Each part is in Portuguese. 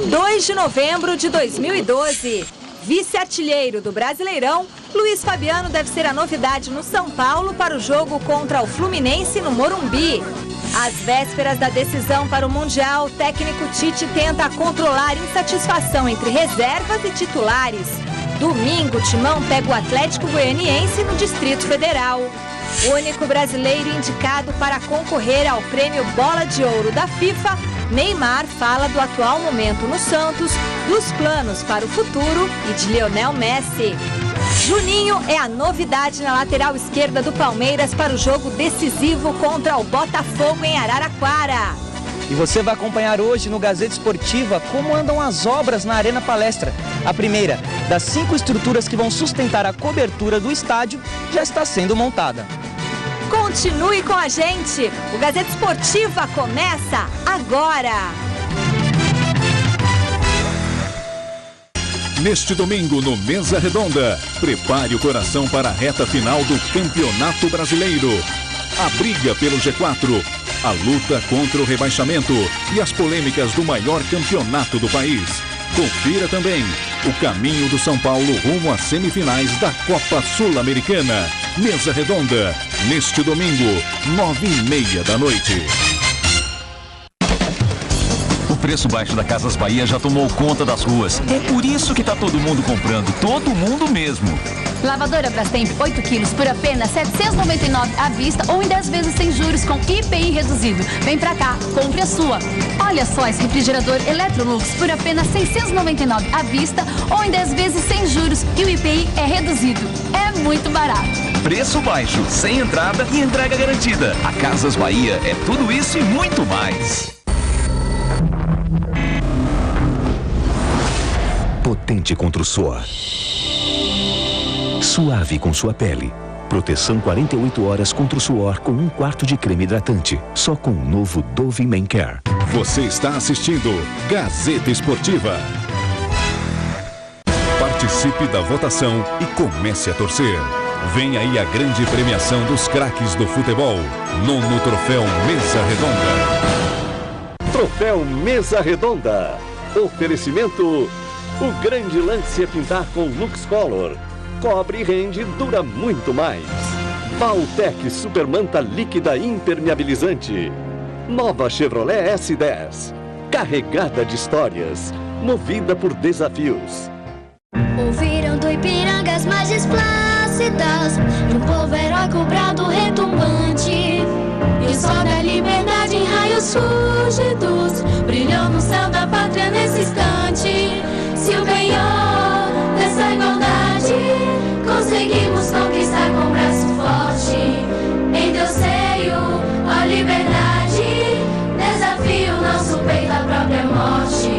2 de novembro de 2012. Vice-artilheiro do Brasileirão, Luiz Fabiano deve ser a novidade no São Paulo para o jogo contra o Fluminense no Morumbi. Às vésperas da decisão para o Mundial, o técnico Tite tenta controlar insatisfação entre reservas e titulares. Domingo, o Timão pega o Atlético Goianiense no Distrito Federal. O único brasileiro indicado para concorrer ao prêmio Bola de Ouro da FIFA, Neymar fala do atual momento no Santos, dos planos para o futuro e de Lionel Messi. Juninho é a novidade na lateral esquerda do Palmeiras para o jogo decisivo contra o Botafogo em Araraquara. E você vai acompanhar hoje no Gazeta Esportiva como andam as obras na Arena Palestra. A primeira das 5 estruturas que vão sustentar a cobertura do estádio já está sendo montada. Continue com a gente! O Gazeta Esportiva começa agora! Neste domingo, no Mesa Redonda, prepare o coração para a reta final do Campeonato Brasileiro. A briga pelo G4, a luta contra o rebaixamento e as polêmicas do maior campeonato do país. Confira também o caminho do São Paulo rumo às semifinais da Copa Sul-Americana. Mesa Redonda, neste domingo, 9h30 da noite. O preço baixo da Casas Bahia já tomou conta das ruas. É por isso que tá todo mundo comprando, todo mundo mesmo. Lavadora Brastemp 8 quilos por apenas R$ 799 à vista ou em 10 vezes sem juros com IPI reduzido. Vem pra cá, compre a sua. Olha só esse refrigerador Electrolux por apenas R$ 699 à vista ou em 10 vezes sem juros e o IPI é reduzido. É muito barato. Preço baixo, sem entrada e entrega garantida. A Casas Bahia é tudo isso e muito mais. Potente contra o suor. Suave com sua pele. Proteção 48 horas contra o suor com 1/4 de creme hidratante. Só com o novo Dove Men Care. Você está assistindo Gazeta Esportiva. Participe da votação e comece a torcer. Vem aí a grande premiação dos craques do futebol. 9º Troféu Mesa Redonda. Troféu Mesa Redonda. Oferecimento: o grande lance é pintar com Lux Color. Cobre e rende, dura muito mais. Valtec Supermanta líquida impermeabilizante. Nova Chevrolet S10. Carregada de histórias. Movida por desafios. Ouviram do Ipiranga as margens plácidas de um povo heróico, brado retumbante. E o sol da liberdade em raios fúlgidos brilhou no céu da pátria nesse instante. Se o penhor dessa igualdade conseguimos conquistar com o braço forte, em teu seio, ó liberdade, desafio nosso peito à própria morte.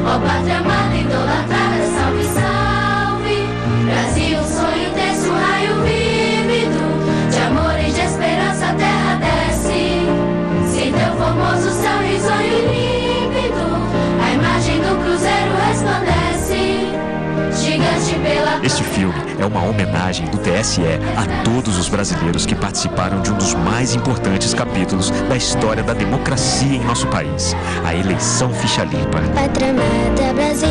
Ó pátria amada, idolatrada, salve, salve. Brasil, sonho desse, um raio vívido de amor e de esperança a terra desce. Se teu formoso céu risonho e límpido, a imagem do cruzeiro resplandece. Este filme é uma homenagem do TSE a todos os brasileiros que participaram de um dos mais importantes capítulos da história da democracia em nosso país, a eleição ficha limpa. Pátria amada, Brasil.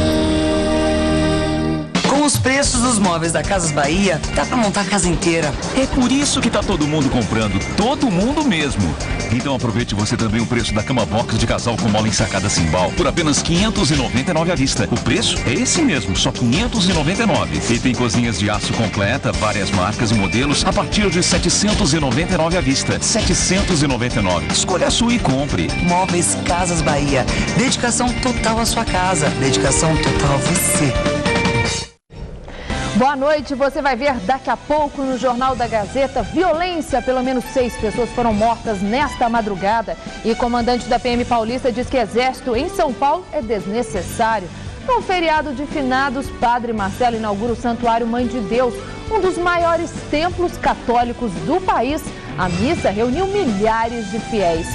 Com os preços dos móveis da Casas Bahia, dá pra montar a casa inteira. É por isso que tá todo mundo comprando, todo mundo mesmo. Então aproveite você também o preço da cama box de casal com mola ensacada Simbal por apenas R$ 599 à vista. O preço é esse mesmo, só R$ 599. E tem cozinhas de aço completa, várias marcas e modelos a partir de R$ 799 à vista. R$ 799. Escolha a sua e compre. Móveis Casas Bahia. Dedicação total à sua casa. Dedicação total a você. Boa noite, você vai ver daqui a pouco no Jornal da Gazeta: violência, pelo menos 6 pessoas foram mortas nesta madrugada. E comandante da PM Paulista diz que exército em São Paulo é desnecessário. No feriado de finados, Padre Marcelo inaugura o Santuário Mãe de Deus, um dos maiores templos católicos do país. A missa reuniu milhares de fiéis.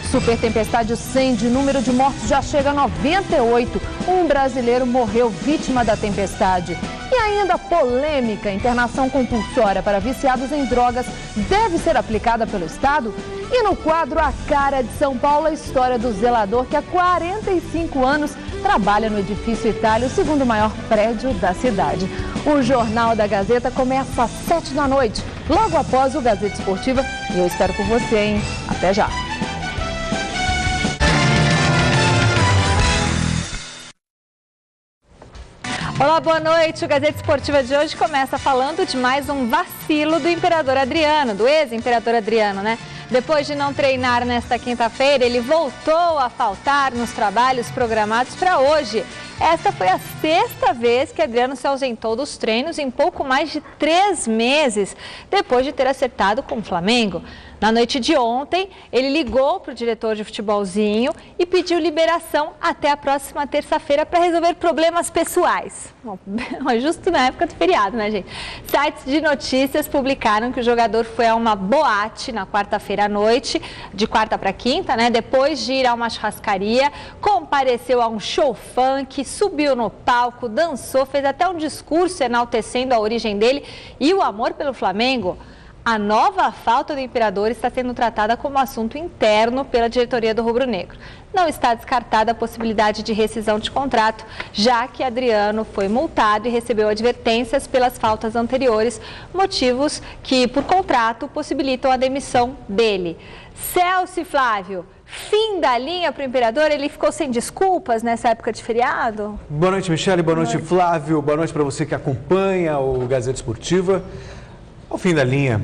Super tempestade Sandy, número de mortos já chega a 98. Um brasileiro morreu vítima da tempestade. E ainda polêmica: internação compulsória para viciados em drogas deve ser aplicada pelo Estado? E no quadro A Cara de São Paulo, a história do zelador que há 45 anos trabalha no Edifício Itália, o segundo maior prédio da cidade. O Jornal da Gazeta começa às 7 da noite, logo após o Gazeta Esportiva. E eu espero por você, hein? Até já! Olá, boa noite. O Gazeta Esportiva de hoje começa falando de mais um vacilo do imperador Adriano, do ex-imperador Adriano, né? Depois de não treinar nesta quinta-feira, ele voltou a faltar nos trabalhos programados para hoje. Esta foi a 6ª vez que Adriano se ausentou dos treinos em pouco mais de 3 meses, depois de ter acertado com o Flamengo. Na noite de ontem, ele ligou para o diretor de futebolzinho e pediu liberação até a próxima terça-feira para resolver problemas pessoais. Bom, justo na época do feriado, né, gente? Sites de notícias publicaram que o jogador foi a uma boate na quarta-feira à noite, de quarta para quinta, né? Depois de ir a uma churrascaria, compareceu a um show funk, subiu no palco, dançou, fez até um discurso enaltecendo a origem dele e o amor pelo Flamengo. A nova falta do imperador está sendo tratada como assunto interno pela diretoria do Rubro Negro. Não está descartada a possibilidade de rescisão de contrato, já que Adriano foi multado e recebeu advertências pelas faltas anteriores, motivos que, por contrato, possibilitam a demissão dele. Celso e Flávio, fim da linha para o imperador? Ele ficou sem desculpas nessa época de feriado? Boa noite, Michele. Boa noite, Flávio. Boa noite para você que acompanha o Gazeta Esportiva. Ao fim da linha,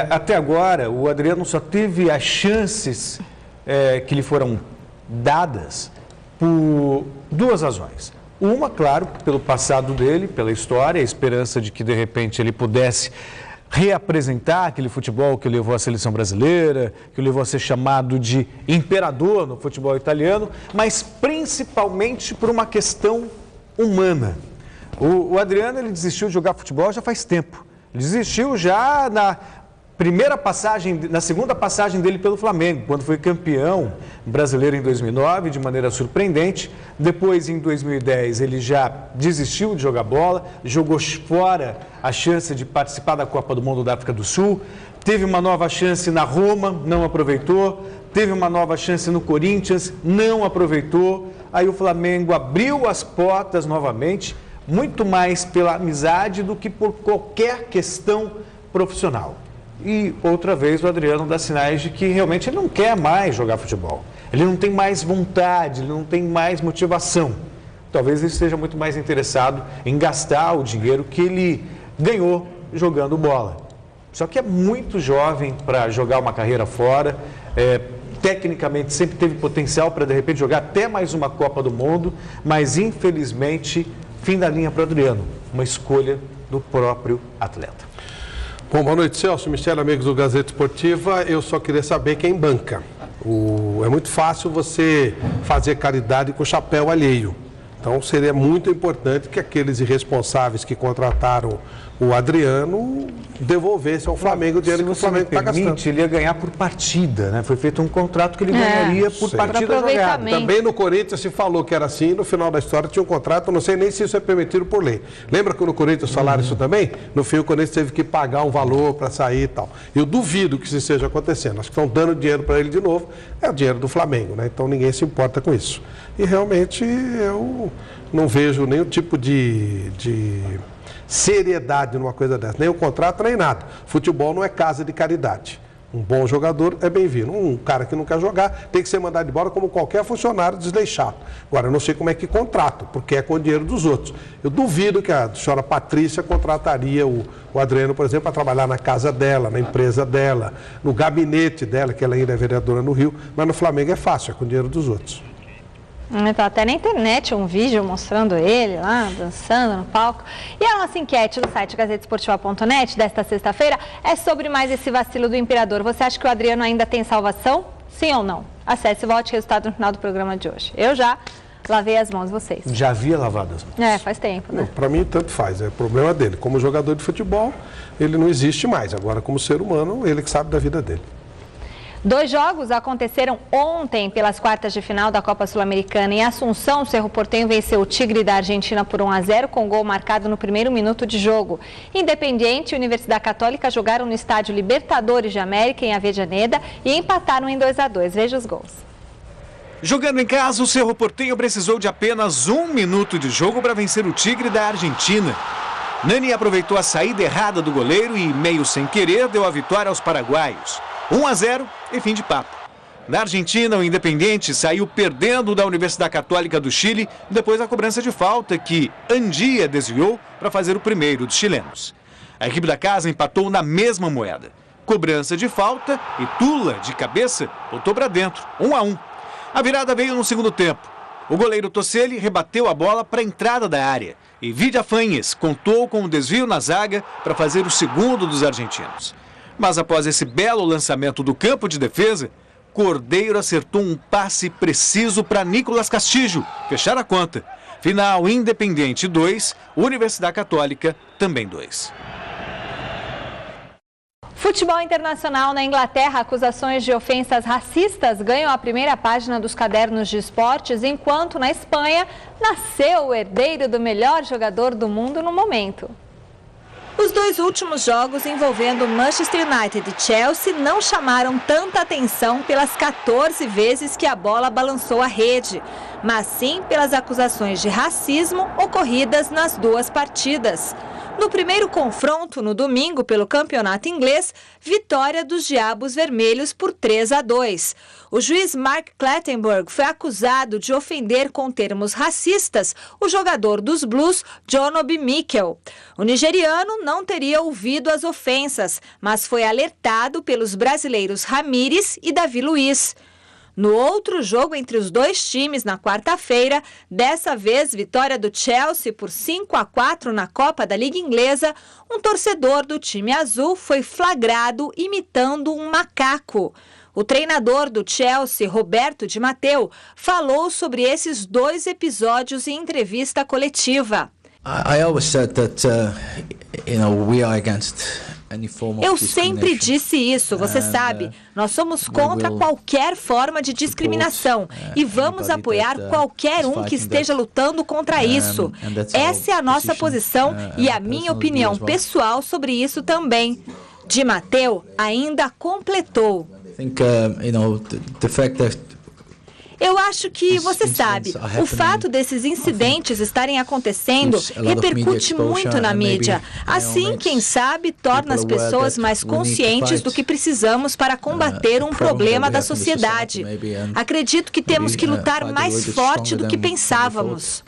até agora o Adriano só teve as chances que lhe foram dadas por 2 razões. Uma, claro, pelo passado dele, pela história, a esperança de que de repente ele pudesse reapresentar aquele futebol que o levou à seleção brasileira, que o levou a ser chamado de imperador no futebol italiano, mas principalmente por uma questão humana. O Adriano, ele desistiu de jogar futebol já faz tempo. Desistiu já na segunda passagem dele pelo Flamengo, quando foi campeão brasileiro em 2009, de maneira surpreendente. Depois, em 2010, ele já desistiu de jogar bola, jogou fora a chance de participar da Copa do Mundo da África do Sul. Teve uma nova chance na Roma, não aproveitou. Teve uma nova chance no Corinthians, não aproveitou. Aí o Flamengo abriu as portas novamente, muito mais pela amizade do que por qualquer questão profissional. E outra vez o Adriano dá sinais de que realmente ele não quer mais jogar futebol. Ele não tem mais vontade, ele não tem mais motivação. Talvez ele esteja muito mais interessado em gastar o dinheiro que ele ganhou jogando bola. Só que é muito jovem para jogar uma carreira fora, tecnicamente sempre teve potencial para de repente jogar até mais uma Copa do Mundo, mas infelizmente fim da linha para o Adriano, uma escolha do próprio atleta. Bom, boa noite, Celso, Michele, amigos do Gazeta Esportiva. Eu só queria saber quem banca. É muito fácil você fazer caridade com chapéu alheio. Então, seria muito importante que aqueles irresponsáveis que contrataram o Adriano devolvessem ao Flamengo o dinheiro que o Flamengo está gastando. Ele ia ganhar por partida, né? Foi feito um contrato que ele ganharia por partida jogada. Também no Corinthians se falou que era assim, no final da história tinha um contrato, não sei nem se isso é permitido por lei. Lembra que no Corinthians falaram isso também? No fim o Corinthians teve que pagar um valor para sair e tal. Eu duvido que isso esteja acontecendo. Acho que estão dando dinheiro para ele de novo, é o dinheiro do Flamengo, né? Então ninguém se importa com isso. E realmente eu não vejo nenhum tipo de seriedade numa coisa dessa, nem o contrato, nem nada. Futebol não é casa de caridade. Um bom jogador é bem-vindo. Um cara que não quer jogar tem que ser mandado embora como qualquer funcionário desleixado. Agora, eu não sei como é que contrata, porque é com o dinheiro dos outros. Eu duvido que a senhora Patrícia contrataria o Adriano, por exemplo, para trabalhar na casa dela, na empresa dela, no gabinete dela, que ela ainda é vereadora no Rio, mas no Flamengo é fácil, é com o dinheiro dos outros. Então, até na internet um vídeo mostrando ele lá, dançando no palco. E a nossa enquete no site gazetesportiva.net desta sexta-feira é sobre mais esse vacilo do imperador. Você acha que o Adriano ainda tem salvação? Sim ou não? Acesse e vote o resultado no final do programa de hoje. Eu já lavei as mãos, vocês. Já havia lavado as mãos? Faz tempo, né? Para mim, tanto faz. É problema dele. Como jogador de futebol, ele não existe mais. Agora, como ser humano, ele que sabe da vida dele. 2 jogos aconteceram ontem pelas quartas de final da Copa Sul-Americana. Em Assunção, o Cerro Porteño venceu o Tigre da Argentina por 1-0 com gol marcado no primeiro minuto de jogo. Independiente e Universidade Católica jogaram no estádio Libertadores de América em Avejaneda e empataram em 2-2. Veja os gols. Jogando em casa, o Cerro Porteño precisou de apenas 1 minuto de jogo para vencer o Tigre da Argentina. Nani aproveitou a saída errada do goleiro e, meio sem querer, deu a vitória aos paraguaios. 1-0 e fim de papo. Na Argentina, o Independiente saiu perdendo da Universidade Católica do Chile depois da cobrança de falta que Andia desviou para fazer o primeiro dos chilenos. A equipe da casa empatou na mesma moeda. Cobrança de falta e Tula, de cabeça, botou para dentro, 1-1. A virada veio no segundo tempo. O goleiro Toselli rebateu a bola para a entrada da área e Vidia Fanhes contou com um desvio na zaga para fazer o segundo dos argentinos. Mas após esse belo lançamento do campo de defesa, Cordeiro acertou um passe preciso para Nicolas Castillo fechar a conta. Final Independiente 2, Universidade Católica também 2. Futebol internacional na Inglaterra, acusações de ofensas racistas ganham a primeira página dos cadernos de esportes, enquanto na Espanha nasceu o herdeiro do melhor jogador do mundo no momento. Os 2 últimos jogos envolvendo Manchester United e Chelsea não chamaram tanta atenção pelas 14 vezes que a bola balançou a rede, mas sim pelas acusações de racismo ocorridas nas 2 partidas. No primeiro confronto, no domingo, pelo campeonato inglês, vitória dos Diabos Vermelhos por 3-2. O juiz Mark Clattenburg foi acusado de ofender com termos racistas o jogador dos Blues, John Obi Mikel. O nigeriano não teria ouvido as ofensas, mas foi alertado pelos brasileiros Ramírez e Davi Luiz. No outro jogo entre os 2 times na quarta-feira, dessa vez vitória do Chelsea por 5-4 na Copa da Liga Inglesa, um torcedor do time azul foi flagrado imitando um macaco. O treinador do Chelsea, Roberto Di Matteo, falou sobre esses 2 episódios em entrevista coletiva. Eu sempre disse isso, você sabe, nós somos contra qualquer forma de discriminação e vamos apoiar qualquer um que esteja lutando contra isso. Essa é a nossa posição e a minha opinião pessoal sobre isso também. Di Matteo ainda completou. Eu acho que, você sabe, o fato desses incidentes estarem acontecendo repercute muito na mídia. Assim, quem sabe, torna as pessoas mais conscientes do que precisamos para combater um problema da sociedade. Acredito que temos que lutar mais forte do que pensávamos.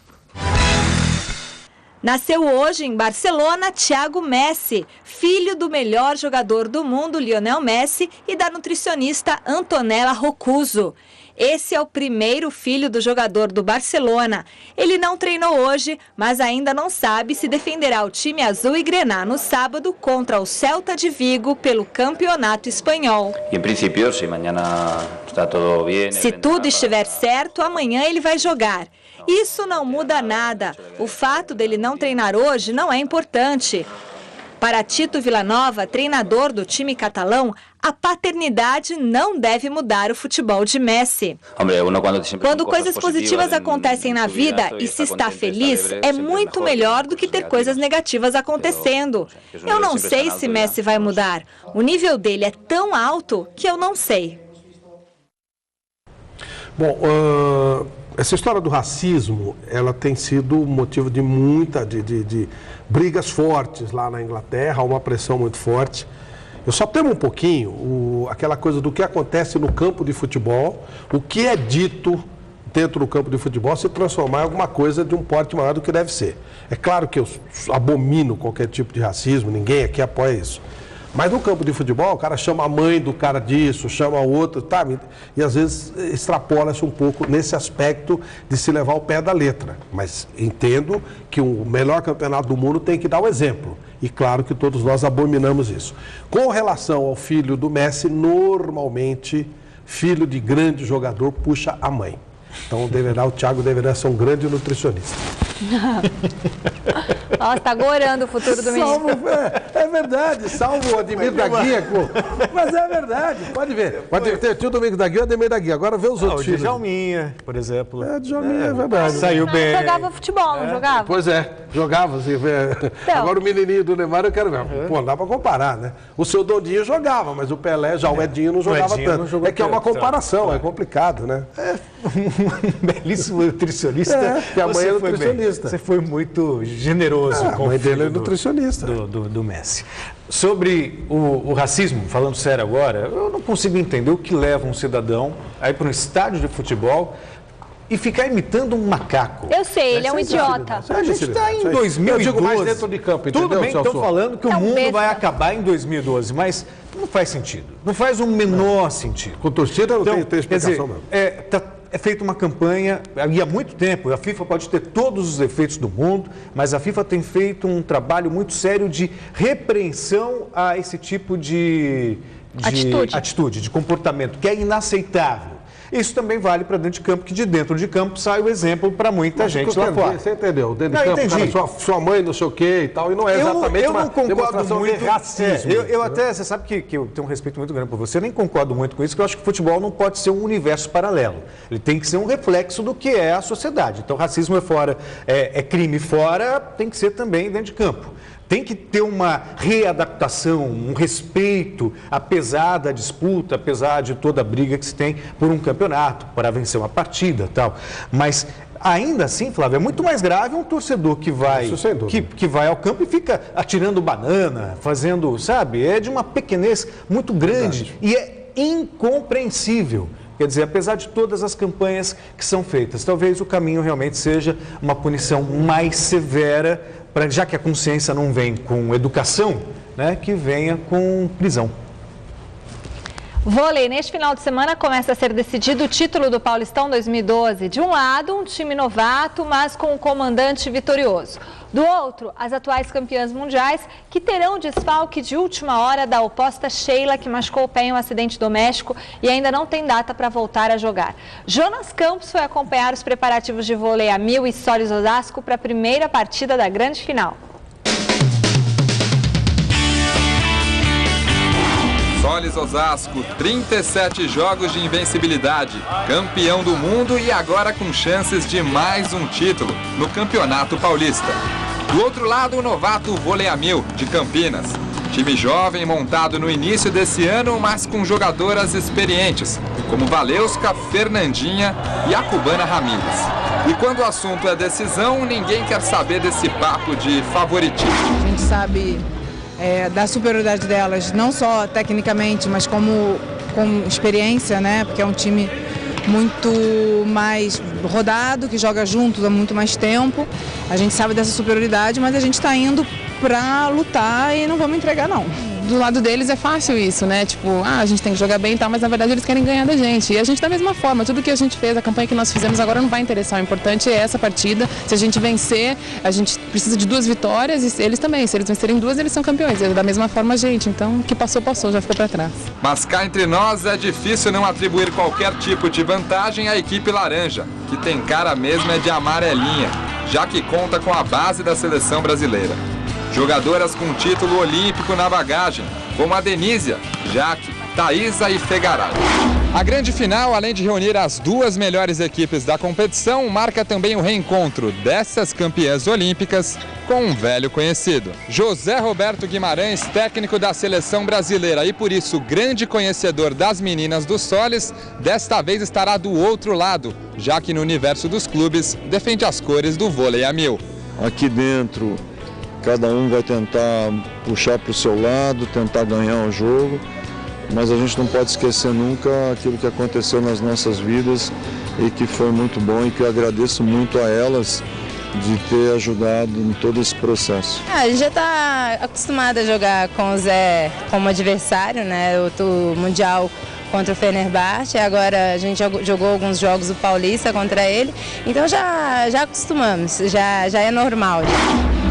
Nasceu hoje em Barcelona Thiago Messi, filho do melhor jogador do mundo, Lionel Messi, e da nutricionista Antonella Roccuzzo. Esse é o primeiro filho do jogador do Barcelona. Ele não treinou hoje, mas ainda não sabe se defenderá o time azul e grená no sábado contra o Celta de Vigo pelo Campeonato Espanhol. Se tudo estiver certo, amanhã ele vai jogar. Isso não muda nada. O fato dele não treinar hoje não é importante. Para Tito Vilanova, treinador do time catalão, a paternidade não deve mudar o futebol de Messi. Quando coisas positivas acontecem na vida e se está feliz, é muito melhor do que ter coisas negativas acontecendo. Eu não sei se Messi vai mudar. O nível dele é tão alto que eu não sei. Bom, essa história do racismo, ela tem sido motivo de de brigas fortes lá na Inglaterra, uma pressão muito forte. Eu só temo um pouquinho aquela coisa do que acontece no campo de futebol, o que é dito dentro do campo de futebol se transformar em alguma coisa de um porte maior do que deve ser. É claro que eu abomino qualquer tipo de racismo, ninguém aqui apoia isso. Mas no campo de futebol, o cara chama a mãe do cara disso, chama o outro, tá? E às vezes extrapola-se um pouco nesse aspecto de se levar ao pé da letra. Mas entendo que o melhor campeonato do mundo tem que dar o exemplo. E claro que todos nós abominamos isso. Com relação ao filho do Messi, normalmente, filho de grande jogador puxa a mãe. Então o Thiago deverá ser um grande nutricionista. Nossa, tá gorando o futuro do menino. É verdade, salvo o Ademir da Guia. Mas é verdade, pode ver. Pode ter o Domingos da Guia e o Ademir da Guia. Agora vê os outros filhos. O Djalminha, por exemplo. Djalminha, é verdade. Saiu bem. Jogava futebol, não jogava? Pois é, jogava. Assim, então. Agora o menininho do Neymar eu quero ver. Pô, não dá pra comparar, né? O seu Dondinho jogava, mas o Pelé, já o Edinho não jogava tanto. É que é uma comparação, é complicado, né? Um belíssimo nutricionista. Que a mãe é nutricionista. Você foi muito generoso com a mãe dele é nutricionista. Do Messi. Sobre o racismo, falando sério agora, eu não consigo entender o que leva um cidadão a ir para um estádio de futebol e ficar imitando um macaco. Eu sei, ele é um idiota. A gente está em 2012. Eu digo mais dentro de campo, entendeu? Tudo bem que estão falando que o mundo vai acabar em 2012, mas não faz sentido. Não faz o menor sentido. Com torcida não tem explicação mesmo. É feita uma campanha, e há muito tempo, a FIFA pode ter todos os defeitos do mundo, mas a FIFA tem feito um trabalho muito sério de repreensão a esse tipo de atitude, de comportamento, que é inaceitável. Isso também vale para dentro de campo, que de dentro de campo sai o exemplo para muita gente lá fora. Você entendeu? Dentro de campo, cara, sua mãe não sei o quê e tal, e não é exatamente uma demonstração de racismo. Eu até, você sabe que eu tenho um respeito muito grande por você, eu nem concordo muito com isso, porque eu acho que o futebol não pode ser um universo paralelo. Ele tem que ser um reflexo do que é a sociedade. Então, racismo é fora, é crime fora, tem que ser também dentro de campo. Tem que ter uma readaptação, um respeito, apesar da disputa, apesar de toda a briga que se tem por um campeonato, para vencer uma partida e tal. Mas, ainda assim, Flávio, é muito mais grave um torcedor que vai ao campo e fica atirando banana, fazendo, sabe? É de uma pequenez muito grande e é incompreensível. Quer dizer, apesar de todas as campanhas que são feitas, talvez o caminho realmente seja uma punição mais severa, já que a consciência não vem com educação, né, que venha com prisão. Vôlei, neste final de semana começa a ser decidido o título do Paulistão 2012. De um lado, um time novato, mas com um comandante vitorioso. Do outro, as atuais campeãs mundiais, que terão desfalque de última hora da oposta Sheila, que machucou o pé em um acidente doméstico e ainda não tem data para voltar a jogar. Jonas Campos foi acompanhar os preparativos de vôlei a 1000 e Solis Osasco para a primeira partida da grande final. Solis Osasco, 37 jogos de invencibilidade, campeão do mundo e agora com chances de mais um título no Campeonato Paulista. Do outro lado, o novato Vôlei a 1000 de Campinas. Time jovem montado no início desse ano, mas com jogadoras experientes, como Valeuska, Fernandinha e a cubana Ramírez. E quando o assunto é decisão, ninguém quer saber desse papo de favoritismo. A gente sabe da superioridade delas, não só tecnicamente, mas com experiência, né? Porque é um time muito mais rodado, que joga junto há muito mais tempo. A gente sabe dessa superioridade, mas a gente está indo para lutar e não vamos entregar, não. Do lado deles é fácil isso, né? Tipo, a gente tem que jogar bem e tal, mas na verdade eles querem ganhar da gente. E a gente da mesma forma, tudo que a gente fez, a campanha que nós fizemos agora não vai interessar. O importante é essa partida. Se a gente vencer, a gente precisa de 2 vitórias e eles também. Se eles vencerem 2, eles são campeões. Da mesma forma a gente. Então, o que passou, passou, já ficou para trás. Mas cá entre nós é difícil não atribuir qualquer tipo de vantagem à equipe laranja, que tem cara mesmo de amarelinha, já que conta com a base da seleção brasileira. Jogadoras com título olímpico na bagagem, como a Denísia, Jaque, Thaísa e Fegaray. A grande final, além de reunir as 2 melhores equipes da competição, marca também o reencontro dessas campeãs olímpicas com um velho conhecido. José Roberto Guimarães, técnico da seleção brasileira e por isso grande conhecedor das meninas do Solis, desta vez estará do outro lado, já que no universo dos clubes defende as cores do vôlei a 1000. Aqui dentro, cada um vai tentar puxar para o seu lado, tentar ganhar o jogo, mas a gente não pode esquecer nunca aquilo que aconteceu nas nossas vidas e que foi muito bom e que eu agradeço muito a elas de ter ajudado em todo esse processo. A gente já está acostumado a jogar com o Zé como adversário, né? O Mundial contra o Fenerbahçe, agora a gente jogou alguns jogos do Paulista contra ele, então já acostumamos, já é normal.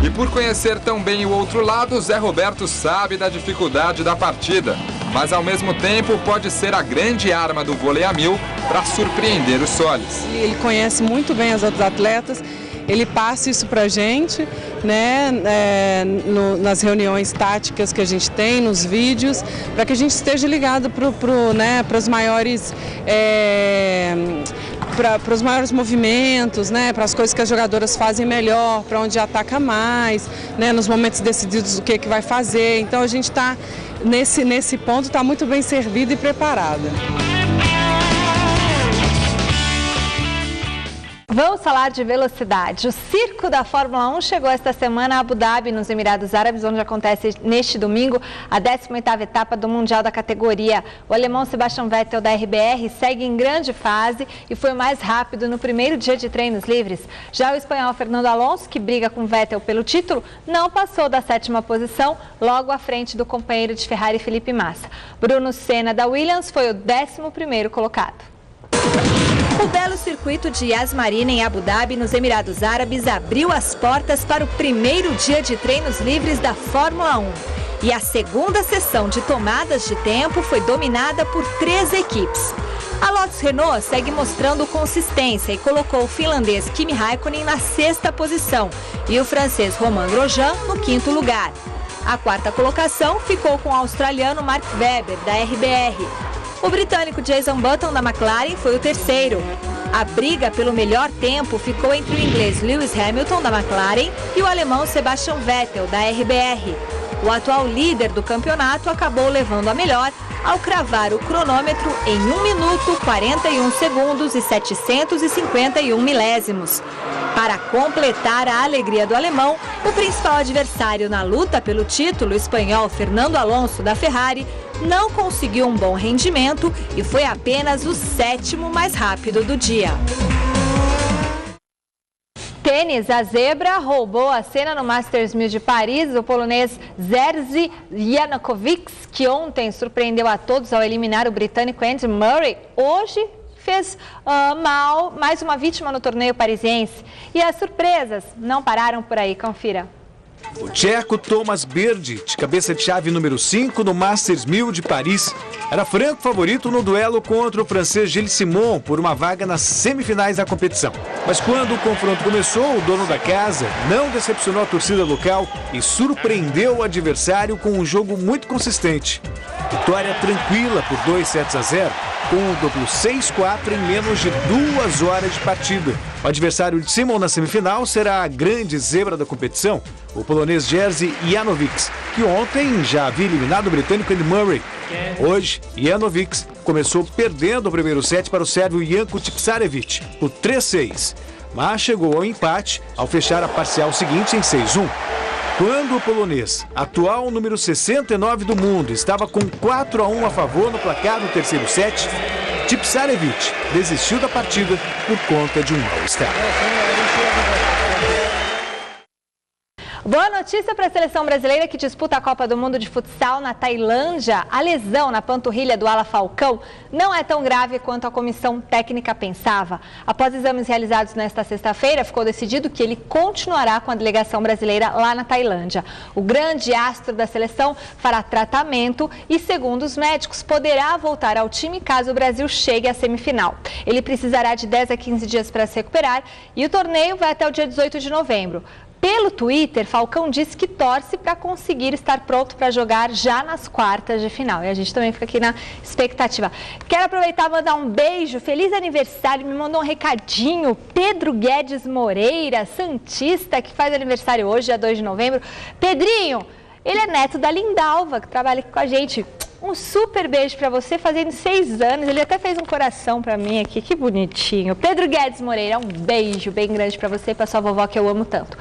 E por conhecer tão bem o outro lado, Zé Roberto sabe da dificuldade da partida, mas ao mesmo tempo pode ser a grande arma do vôlei a 1000 para surpreender os Solis. Ele conhece muito bem as outras atletas ele passe isso para a gente, né, nas reuniões táticas que a gente tem, nos vídeos, para que a gente esteja ligado para os maiores para os maiores movimentos, né, para as coisas que as jogadoras fazem melhor, para onde ataca mais, né, nos momentos decididos o que vai fazer. Então a gente está nesse ponto, está muito bem servido e preparada. Vamos falar de velocidade. O circo da Fórmula 1 chegou esta semana a Abu Dhabi, nos Emirados Árabes, onde acontece neste domingo a 18ª etapa do Mundial da categoria. O alemão Sebastian Vettel da RBR segue em grande fase e foi o mais rápido no primeiro dia de treinos livres. Já o espanhol Fernando Alonso, que briga com Vettel pelo título, não passou da 7ª posição, logo à frente do companheiro de Ferrari Felipe Massa. Bruno Senna da Williams foi o 11º colocado. O belo circuito de Yas Marina em Abu Dhabi, nos Emirados Árabes, abriu as portas para o primeiro dia de treinos livres da Fórmula 1. E a segunda sessão de tomadas de tempo foi dominada por 3 equipes. A Lotus Renault segue mostrando consistência e colocou o finlandês Kimi Raikkonen na 6ª posição e o francês Romain Grosjean no 5º lugar. A 4ª colocação ficou com o australiano Mark Webber, da RBR. O britânico Jason Button, da McLaren, foi o 3º. A briga pelo melhor tempo ficou entre o inglês Lewis Hamilton, da McLaren, e o alemão Sebastian Vettel, da RBR. O atual líder do campeonato acabou levando a melhor ao cravar o cronômetro em 1 minuto, 41 segundos e 751 milésimos. Para completar a alegria do alemão, o principal adversário na luta pelo título, o espanhol Fernando Alonso, da Ferrari, não conseguiu um bom rendimento e foi apenas o 7º mais rápido do dia. Tênis, a zebra roubou a cena no Masters 1000 de Paris. O polonês Jerzy Jankovic, que ontem surpreendeu a todos ao eliminar o britânico Andy Murray, hoje fez mais uma vítima no torneio parisiense. E as surpresas não pararam por aí, confira. O tcheco Thomas Berdych, de cabeça de chave número 5 no Masters 1000 de Paris, era franco favorito no duelo contra o francês Gilles Simon por uma vaga nas semifinais da competição. Mas quando o confronto começou, o dono da casa não decepcionou a torcida local e surpreendeu o adversário com um jogo muito consistente. Vitória tranquila por 2-0, com o duplo 6-4 em menos de 2 horas de partida. O adversário de Simon na semifinal será a grande zebra da competição, o polonês Jerzy Jankovic, que ontem já havia eliminado o britânico Andy Murray. Hoje, Jankovic começou perdendo o primeiro set para o sérvio Janko Tipsarevic por 3-6, mas chegou ao empate ao fechar a parcial seguinte em 6-1. Quando o polonês, atual número 69 do mundo, estava com 4-1 a favor no placar no terceiro set, Tipsarevic desistiu da partida por conta de um mal-estar. Boa notícia para a seleção brasileira que disputa a Copa do Mundo de Futsal na Tailândia. A lesão na panturrilha do ala Falcão não é tão grave quanto a comissão técnica pensava. Após exames realizados nesta sexta-feira, ficou decidido que ele continuará com a delegação brasileira lá na Tailândia. O grande astro da seleção fará tratamento e, segundo os médicos, poderá voltar ao time caso o Brasil chegue à semifinal. Ele precisará de 10 a 15 dias para se recuperar e o torneio vai até o dia 18 de novembro. Pelo Twitter, Falcão disse que torce para conseguir estar pronto para jogar já nas quartas de final. E a gente também fica aqui na expectativa. Quero aproveitar e mandar um beijo, feliz aniversário, me mandou um recadinho, Pedro Guedes Moreira, santista, que faz aniversário hoje, dia 2 de novembro. Pedrinho, ele é neto da Lindalva, que trabalha aqui com a gente. Um super beijo para você, fazendo 6 anos. Ele até fez um coração para mim aqui, que bonitinho. Pedro Guedes Moreira, um beijo bem grande para você e para sua vovó que eu amo tanto.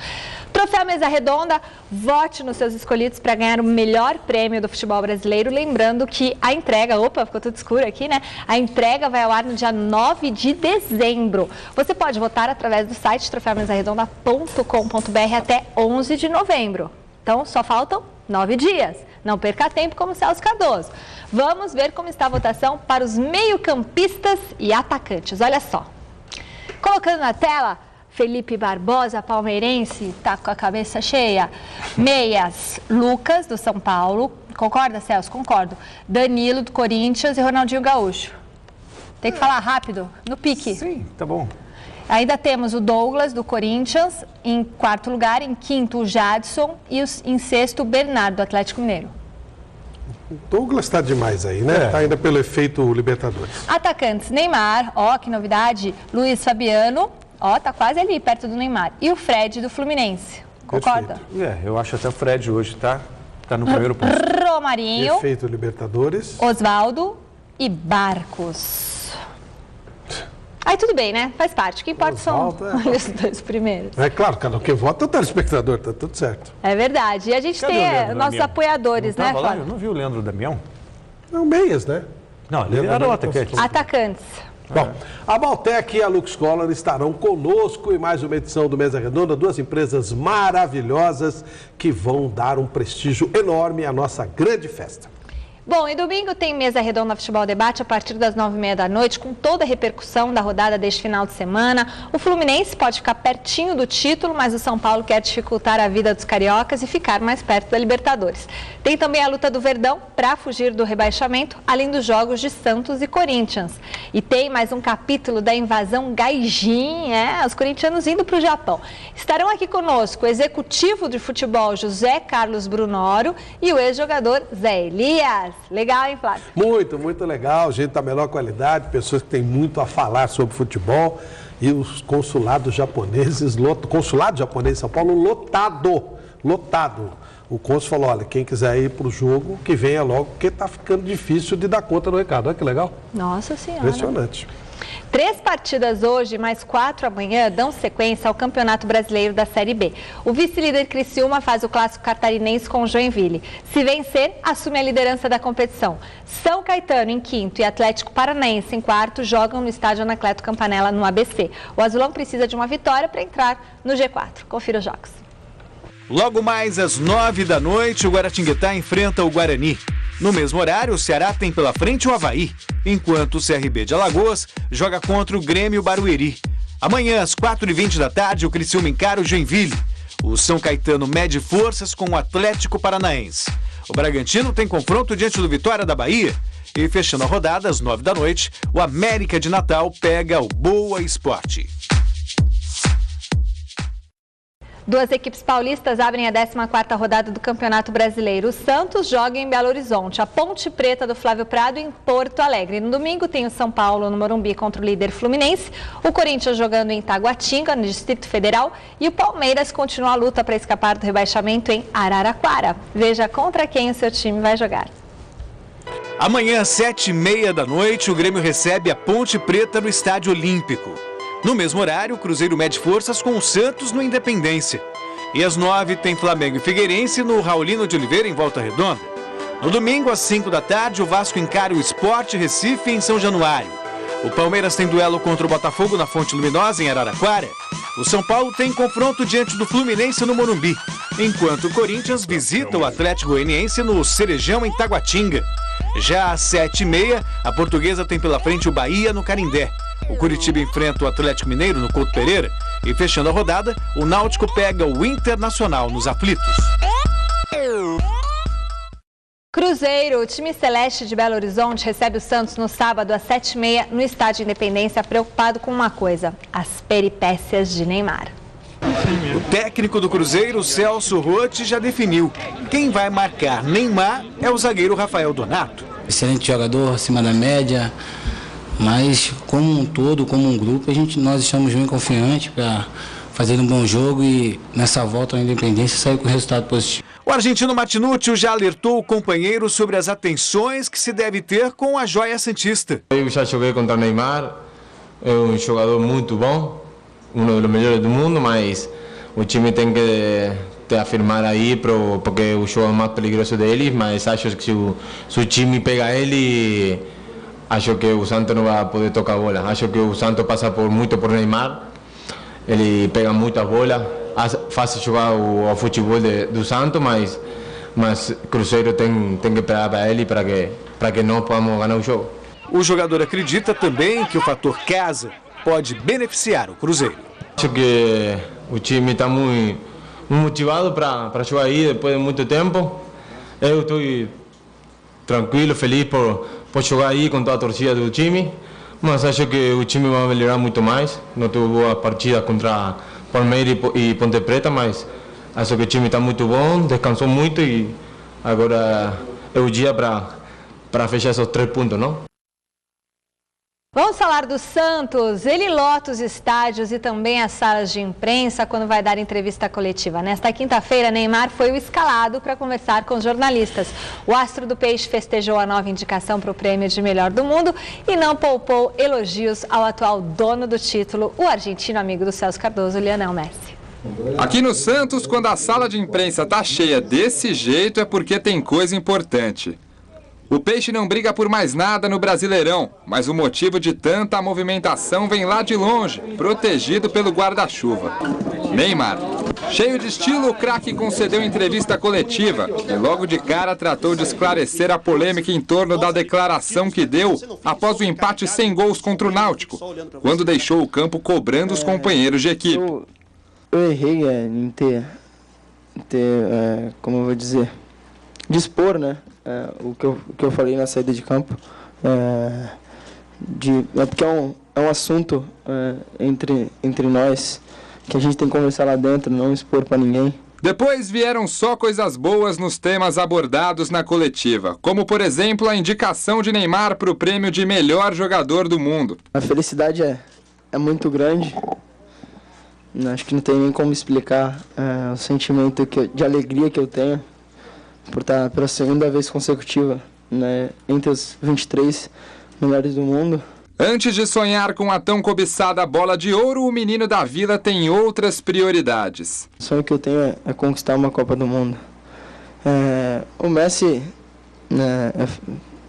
Troféu Mesa Redonda, vote nos seus escolhidos para ganhar o melhor prêmio do futebol brasileiro. Lembrando que a entrega, opa, ficou tudo escuro aqui, né? A entrega vai ao ar no dia 9 de dezembro. Você pode votar através do site troféumesaredonda.com.br até 11 de novembro. Então, só faltam 9 dias. Não perca tempo como Celso Cardoso. Vamos ver como está a votação para os meio-campistas e atacantes. Olha só. Colocando na tela, Felipe Barbosa, palmeirense, tá com a cabeça cheia. Meias, Lucas, do São Paulo. Concorda, Celso? Concordo. Danilo, do Corinthians e Ronaldinho Gaúcho. Tem que falar rápido, no pique. Sim, tá bom. Ainda temos o Douglas, do Corinthians, em quarto lugar. Em quinto, o Jadson. E em sexto, o Bernardo, do Atlético Mineiro. O Douglas está demais aí, né? Está ainda pelo efeito Libertadores. Atacantes, Neymar, ó, que novidade. Luiz Fabiano, ó, tá quase ali, perto do Neymar. E o Fred, do Fluminense. Concorda? Eu acho até o Fred hoje tá no primeiro ponto. Romarinho. Efeito Libertadores. Osvaldo e Barcos. Aí tudo bem, né? Faz parte. O que importa são os dois primeiros. É claro, cada um que vota é o telespectador, tá tudo certo. É verdade. E a gente tem nossos apoiadores, né, Flávio? Eu não vi o Leandro Damião. Não, meias, né? Não, ele era o atacante. Atacantes. Bom, a Valtec e a Lux Color estarão conosco em mais uma edição do Mesa Redonda, duas empresas maravilhosas que vão dar um prestígio enorme à nossa grande festa. Bom, e domingo tem Mesa Redonda Futebol Debate a partir das 9h30 da noite, com toda a repercussão da rodada deste final de semana. O Fluminense pode ficar pertinho do título, mas o São Paulo quer dificultar a vida dos cariocas e ficar mais perto da Libertadores. Tem também a luta do Verdão para fugir do rebaixamento, além dos jogos de Santos e Corinthians. E tem mais um capítulo da invasão Gaijin, os corintianos indo para o Japão. Estarão aqui conosco o executivo de futebol José Carlos Brunoro e o ex-jogador Zé Elias. Legal, hein, Flávio? Muito, muito legal. Gente da melhor qualidade, pessoas que têm muito a falar sobre futebol. E os consulados japoneses, consulado japonês em São Paulo, lotado. O cônsul falou, olha, quem quiser ir para o jogo, que venha logo, porque está ficando difícil de dar conta do recado. Olha que legal. Nossa Senhora. Impressionante. 3 partidas hoje, mais 4 amanhã, dão sequência ao Campeonato Brasileiro da Série B. O vice-líder Criciúma faz o clássico catarinense com o Joinville. Se vencer, assume a liderança da competição. São Caetano em quinto e Atlético Paranaense em quarto jogam no estádio Anacleto Campanella, no ABC. O Azulão precisa de uma vitória para entrar no G4. Confira os jogos. Logo mais às 9 da noite, o Guaratinguetá enfrenta o Guarani. No mesmo horário, o Ceará tem pela frente o Avaí, enquanto o CRB de Alagoas joga contra o Grêmio Barueri. Amanhã, às 4h20 da tarde, o Criciúma encara o Joinville. O São Caetano mede forças com o Atlético Paranaense. O Bragantino tem confronto diante do Vitória da Bahia. E fechando a rodada, às 9 da noite, o América de Natal pega o Boa Esporte. Duas equipes paulistas abrem a 14ª rodada do Campeonato Brasileiro. O Santos joga em Belo Horizonte, a Ponte Preta do Flávio Prado em Porto Alegre. No domingo tem o São Paulo no Morumbi contra o líder Fluminense, o Corinthians jogando em Taguatinga, no Distrito Federal, e o Palmeiras continua a luta para escapar do rebaixamento em Araraquara. Veja contra quem o seu time vai jogar. Amanhã, às 7h30 da noite, o Grêmio recebe a Ponte Preta no Estádio Olímpico. No mesmo horário, o Cruzeiro mede forças com o Santos no Independência. E às 9 tem Flamengo e Figueirense no Raulino de Oliveira, em Volta Redonda. No domingo, às 5 da tarde, o Vasco encara o Sport Recife, em São Januário. O Palmeiras tem duelo contra o Botafogo na Fonte Luminosa, em Araraquara. O São Paulo tem confronto diante do Fluminense no Morumbi, enquanto o Corinthians visita o Atlético Goianiense no Cerejão, em Taguatinga. Já às 7h30, a Portuguesa tem pela frente o Bahia no Canindé. O Curitiba enfrenta o Atlético Mineiro no Couto Pereira. E fechando a rodada, o Náutico pega o Internacional nos Aflitos. Cruzeiro, o time celeste de Belo Horizonte recebe o Santos no sábado às 7h30 no Estádio Independência, preocupado com uma coisa: as peripécias de Neymar. O técnico do Cruzeiro, Celso Rotti, já definiu. Quem vai marcar Neymar é o zagueiro Rafael Donato. Excelente jogador, acima da média, mas como um todo, como um grupo, nós estamos bem confiantes para fazer um bom jogo e nessa volta na Independência sair com resultado positivo. O argentino Martinútil já alertou o companheiro sobre as atenções que se deve ter com a joia santista. Eu já joguei contra o Neymar, é um jogador muito bom, um dos melhores do mundo, mas o time tem que te afirmar aí, porque é o jogo mais perigoso dele, mas acho que se o time pega ele, acho que o Santos não vai poder tocar a bola. Acho que o Santos passa muito por Neymar, ele pega muitas bolas, faz jogar o futebol do Santos, mas o Cruzeiro tem que pegar para ele para que nós podamos ganhar o jogo. O jogador acredita também que o fator casa pode beneficiar o Cruzeiro. Acho que o time está muito motivado para jogar aí depois de muito tempo. Eu estou tranquilo, feliz por jogar aí com toda a torcida do time, Mas acho que o time vai melhorar muito mais. Não teve boa partida contra Palmeiras e Ponte Preta, mas acho que o time está muito bom, descansou muito e agora é o dia para fechar esses 3 pontos, não? Vamos falar do Santos. Ele lota os estádios e também as salas de imprensa quando vai dar entrevista coletiva. Nesta quinta-feira, Neymar foi o escalado para conversar com os jornalistas. O astro do Peixe festejou a nova indicação para o prêmio de melhor do mundo e não poupou elogios ao atual dono do título, o argentino amigo do Celso Cardoso, Lionel Messi. Aqui no Santos, quando a sala de imprensa tá cheia desse jeito, é porque tem coisa importante. O Peixe não briga por mais nada no Brasileirão, mas o motivo de tanta movimentação vem lá de longe, protegido pelo guarda-chuva. Neymar. Cheio de estilo, o craque concedeu entrevista coletiva e logo de cara tratou de esclarecer a polêmica em torno da declaração que deu após o empate sem gols contra o Náutico, quando deixou o campo cobrando os companheiros de equipe. Eu errei em ter como eu vou dizer, dispor, né? O que eu falei na saída de campo, porque é um assunto entre nós que a gente tem que conversar lá dentro, não expor para ninguém. Depois vieram só coisas boas nos temas abordados na coletiva, como por exemplo a indicação de Neymar para o prêmio de melhor jogador do mundo. A felicidade é muito grande, acho que não tem nem como explicar o sentimento de alegria que eu tenho por estar pela segunda vez consecutiva, né, entre os 23 melhores do mundo. Antes de sonhar com a tão cobiçada bola de ouro, o menino da Vila tem outras prioridades. O sonho que eu tenho é conquistar uma Copa do Mundo. O Messi é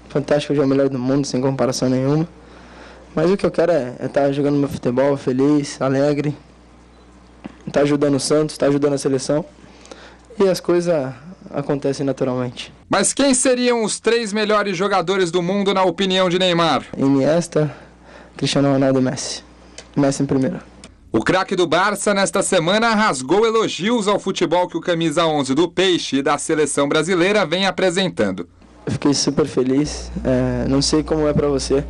fantástico, já é o melhor do mundo, sem comparação nenhuma. Mas o que eu quero é estar jogando meu futebol feliz, alegre, estar ajudando o Santos, estar ajudando a seleção. E as coisas acontecem naturalmente. Mas quem seriam os 3 melhores jogadores do mundo na opinião de Neymar? Iniesta, Cristiano Ronaldo e Messi. Messi em primeiro. O craque do Barça nesta semana rasgou elogios ao futebol que o camisa 11 do Peixe e da seleção brasileira vem apresentando. Eu fiquei super feliz. Não sei como é para você.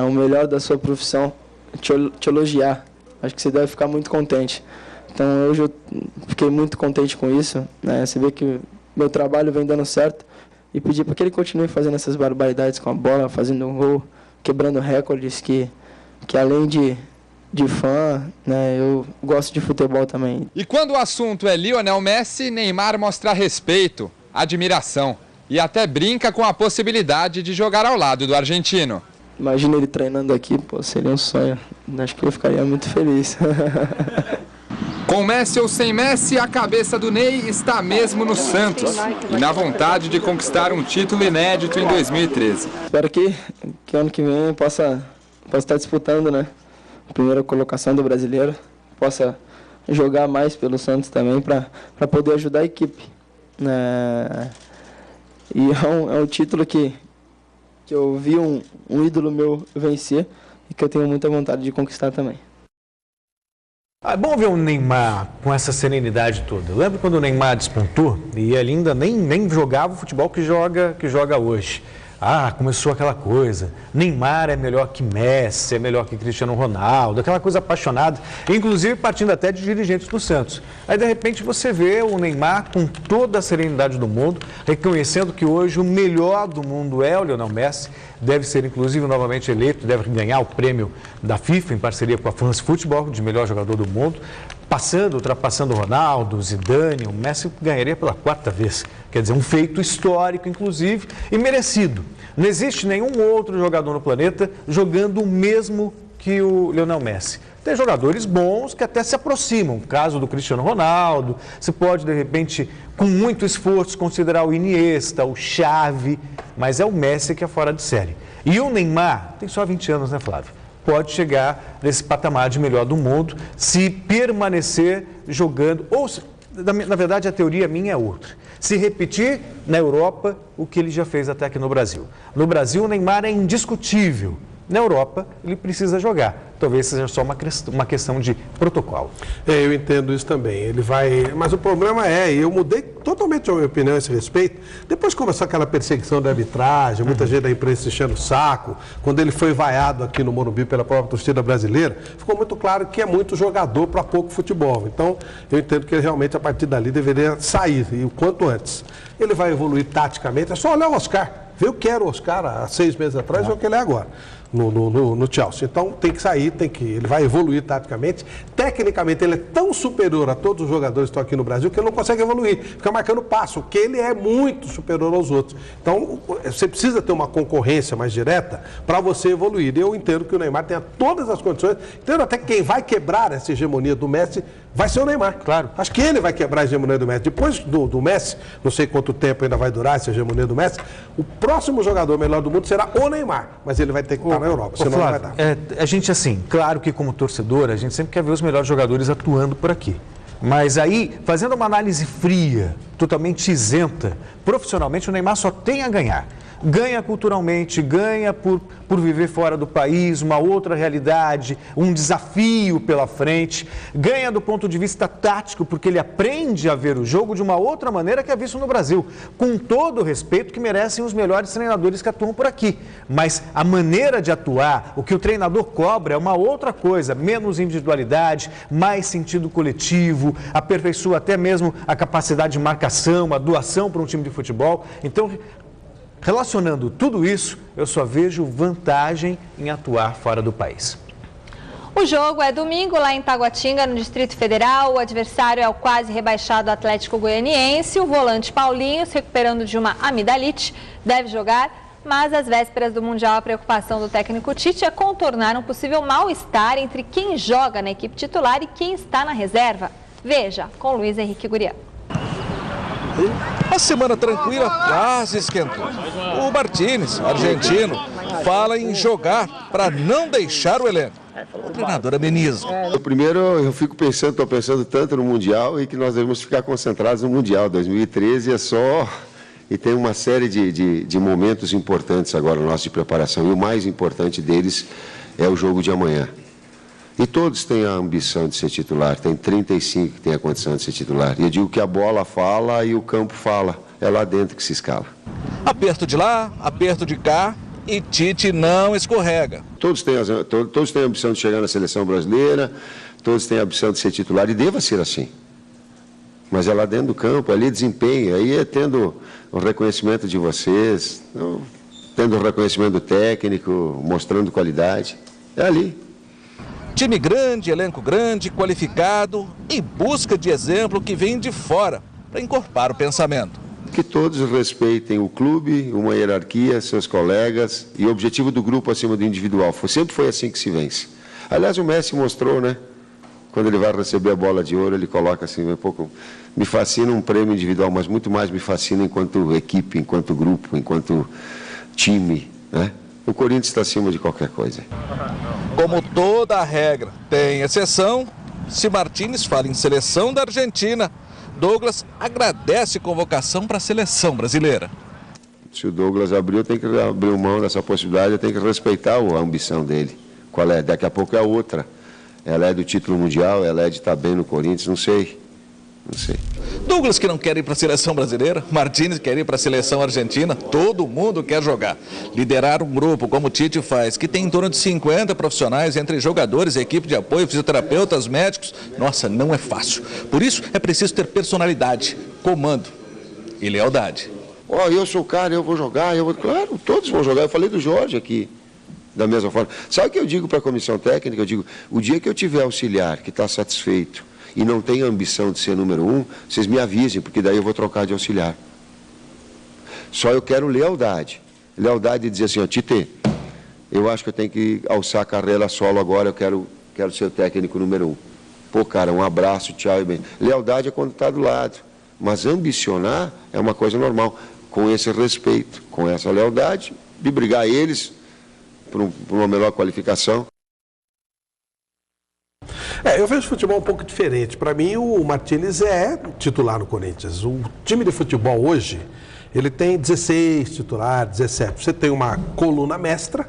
O melhor da sua profissão te elogiar. Acho que você deve ficar muito contente. Então hoje eu fiquei muito contente com isso, né? Você vê que meu trabalho vem dando certo e pedir para que ele continue fazendo essas barbaridades com a bola, fazendo um gol, quebrando recordes que além de fã, né, eu gosto de futebol também. E quando o assunto é Lionel Messi, Neymar mostra respeito, admiração e até brinca com a possibilidade de jogar ao lado do argentino. Imagina ele treinando aqui, pô, seria um sonho. Acho que eu ficaria muito feliz. Com Messi ou sem Messi, a cabeça do Ney está mesmo no Santos e na vontade de conquistar um título inédito em 2013. Espero que ano que vem eu possa estar disputando, né, a primeira colocação do brasileiro, possa jogar mais pelo Santos também para poder ajudar a equipe. E é um título que eu vi um ídolo meu vencer e que eu tenho muita vontade de conquistar também. É bom ver o Neymar com essa serenidade toda. Eu lembro quando o Neymar despontou e ele ainda nem jogava o futebol que joga hoje. Começou aquela coisa, Neymar é melhor que Messi, é melhor que Cristiano Ronaldo, aquela coisa apaixonada, inclusive partindo até de dirigentes do Santos. Aí de repente você vê o Neymar com toda a serenidade do mundo, reconhecendo que hoje o melhor do mundo é o Lionel Messi, deve ser inclusive novamente eleito, deve ganhar o prêmio da FIFA em parceria com a France Football de melhor jogador do mundo. Ultrapassando o Ronaldo, Zidane, o Messi ganharia pela 4ª vez. Quer dizer, um feito histórico, inclusive, e merecido. Não existe nenhum outro jogador no planeta jogando o mesmo que o Lionel Messi. Tem jogadores bons que até se aproximam. O caso do Cristiano Ronaldo, você pode, de repente, com muito esforço, considerar o Iniesta, o Xavi, mas é o Messi que é fora de série. E o Neymar tem só 20 anos, né, Flávio? Pode chegar nesse patamar de melhor do mundo se permanecer jogando, ou na verdade a teoria minha é outra, se repetir na Europa o que ele já fez até aqui no Brasil. No Brasil o Neymar é indiscutível Na Europa, ele precisa jogar. Talvez seja só uma questão de protocolo. Eu entendo isso também. Ele vai... Mas o problema eu mudei totalmente a minha opinião a esse respeito. Depois começou aquela perseguição da arbitragem, muita gente da imprensa enchendo o saco. Quando ele foi vaiado aqui no Morumbi pela própria torcida brasileira, ficou muito claro que é muito jogador para pouco futebol. Então, eu entendo que ele realmente, a partir dali, deveria sair, e o quanto antes. Ele vai evoluir taticamente. É só olhar o Oscar. Ver o que era o Oscar há 6 meses atrás e o que ele é agora. No Chelsea. Então tem que sair, ele vai evoluir taticamente. Tecnicamente ele é tão superior a todos os jogadores que estão aqui no Brasil que ele não consegue evoluir, fica marcando passo, porque ele é muito superior aos outros. Então você precisa ter uma concorrência mais direta para você evoluir. Eu entendo que o Neymar tenha todas as condições, entendo até que quem vai quebrar essa hegemonia do Messi vai ser o Neymar. Claro. Acho que ele vai quebrar a hegemonia do Messi. Depois do Messi, não sei quanto tempo ainda vai durar essa hegemonia do Messi, o próximo jogador melhor do mundo será o Neymar, mas ele vai ter que estar na Europa, senão Flávio, não vai dar. A gente, assim, claro que como torcedor, a gente sempre quer ver os melhores jogadores atuando por aqui. Mas aí, fazendo uma análise fria, totalmente isenta, profissionalmente o Neymar só tem a ganhar. Ganha culturalmente, ganha por viver fora do país, uma outra realidade, um desafio pela frente. Ganha do ponto de vista tático, porque ele aprende a ver o jogo de uma outra maneira que é visto no Brasil, com todo o respeito que merecem os melhores treinadores que atuam por aqui. Mas a maneira de atuar, o que o treinador cobra é uma outra coisa, menos individualidade, mais sentido coletivo, aperfeiçoa até mesmo a capacidade de marcação, a doação para um time de futebol. Então, relacionando tudo isso, eu só vejo vantagem em atuar fora do país. O jogo é domingo lá em Taguatinga, no Distrito Federal. O adversário é o quase rebaixado Atlético Goianiense. O volante Paulinho, se recuperando de uma amidalite, deve jogar. Mas às vésperas do Mundial, a preocupação do técnico Tite é contornar um possível mal-estar entre quem joga na equipe titular e quem está na reserva. Veja, com Luiz Henrique Gurião. A semana tranquila quase esquentou. O Martínez, argentino, fala em jogar para não deixar o elenco. O treinador ameniza. Primeiro, eu estou pensando tanto no Mundial e que nós devemos ficar concentrados no Mundial. 2013 é só... E tem uma série de momentos importantes agora nosso de preparação. E o mais importante deles é o jogo de amanhã. E todos têm a ambição de ser titular, tem 35 que têm a condição de ser titular. E eu digo que a bola fala e o campo fala, é lá dentro que se escala. Aperto de lá, aperto de cá e Tite não escorrega. Todos têm a ambição de chegar na seleção brasileira, todos têm a ambição de ser titular e deva ser assim. Mas é lá dentro do campo, ali desempenho, aí é tendo o reconhecimento de vocês, tendo o reconhecimento do técnico, mostrando qualidade, é ali. Time grande, elenco grande, qualificado e busca de exemplo que vem de fora para encorpar o pensamento. Que todos respeitem o clube, uma hierarquia, seus colegas e o objetivo do grupo acima do individual. Sempre foi assim que se vence. Aliás, o Messi mostrou, né? Quando ele vai receber a bola de ouro, ele coloca assim, um pouco, me fascina um prêmio individual, mas muito mais me fascina enquanto equipe, enquanto grupo, enquanto time, né? O Corinthians está acima de qualquer coisa. Como toda a regra tem exceção, se Martínez fala em seleção da Argentina, Douglas agradece convocação para a seleção brasileira. Se o Douglas abriu, tem que abrir mão dessa possibilidade, tem que respeitar a ambição dele. Qual é? Daqui a pouco é outra. Ela é do título mundial, ela é de estar bem no Corinthians, não sei. Douglas que não quer ir para a seleção brasileira, Martínez quer ir para a seleção argentina, todo mundo quer jogar. Liderar um grupo como o Tite faz, que tem em torno de 50 profissionais entre jogadores, equipe de apoio, fisioterapeutas, médicos, nossa, não é fácil. Por isso é preciso ter personalidade, comando e lealdade. Eu sou o cara, eu vou jogar, claro, todos vão jogar, eu falei do Jorge aqui. Da mesma forma. Sabe o que eu digo para a comissão técnica? Eu digo, o dia que eu tiver auxiliar que está satisfeito e não tem a ambição de ser número 1, vocês me avisem, porque daí eu vou trocar de auxiliar. Só eu quero lealdade. Lealdade de dizer assim, Tite, eu acho que eu tenho que alçar a carreira solo agora, eu quero ser o técnico número 1. Pô, cara, um abraço, tchau e bem. Lealdade é quando está do lado, mas ambicionar é uma coisa normal, com esse respeito, com essa lealdade, de brigar eles por uma melhor qualificação. Eu vejo futebol um pouco diferente. Para mim, o Martínez é titular no Corinthians. O time de futebol hoje, ele tem 16 titulares, 17. Você tem uma coluna mestra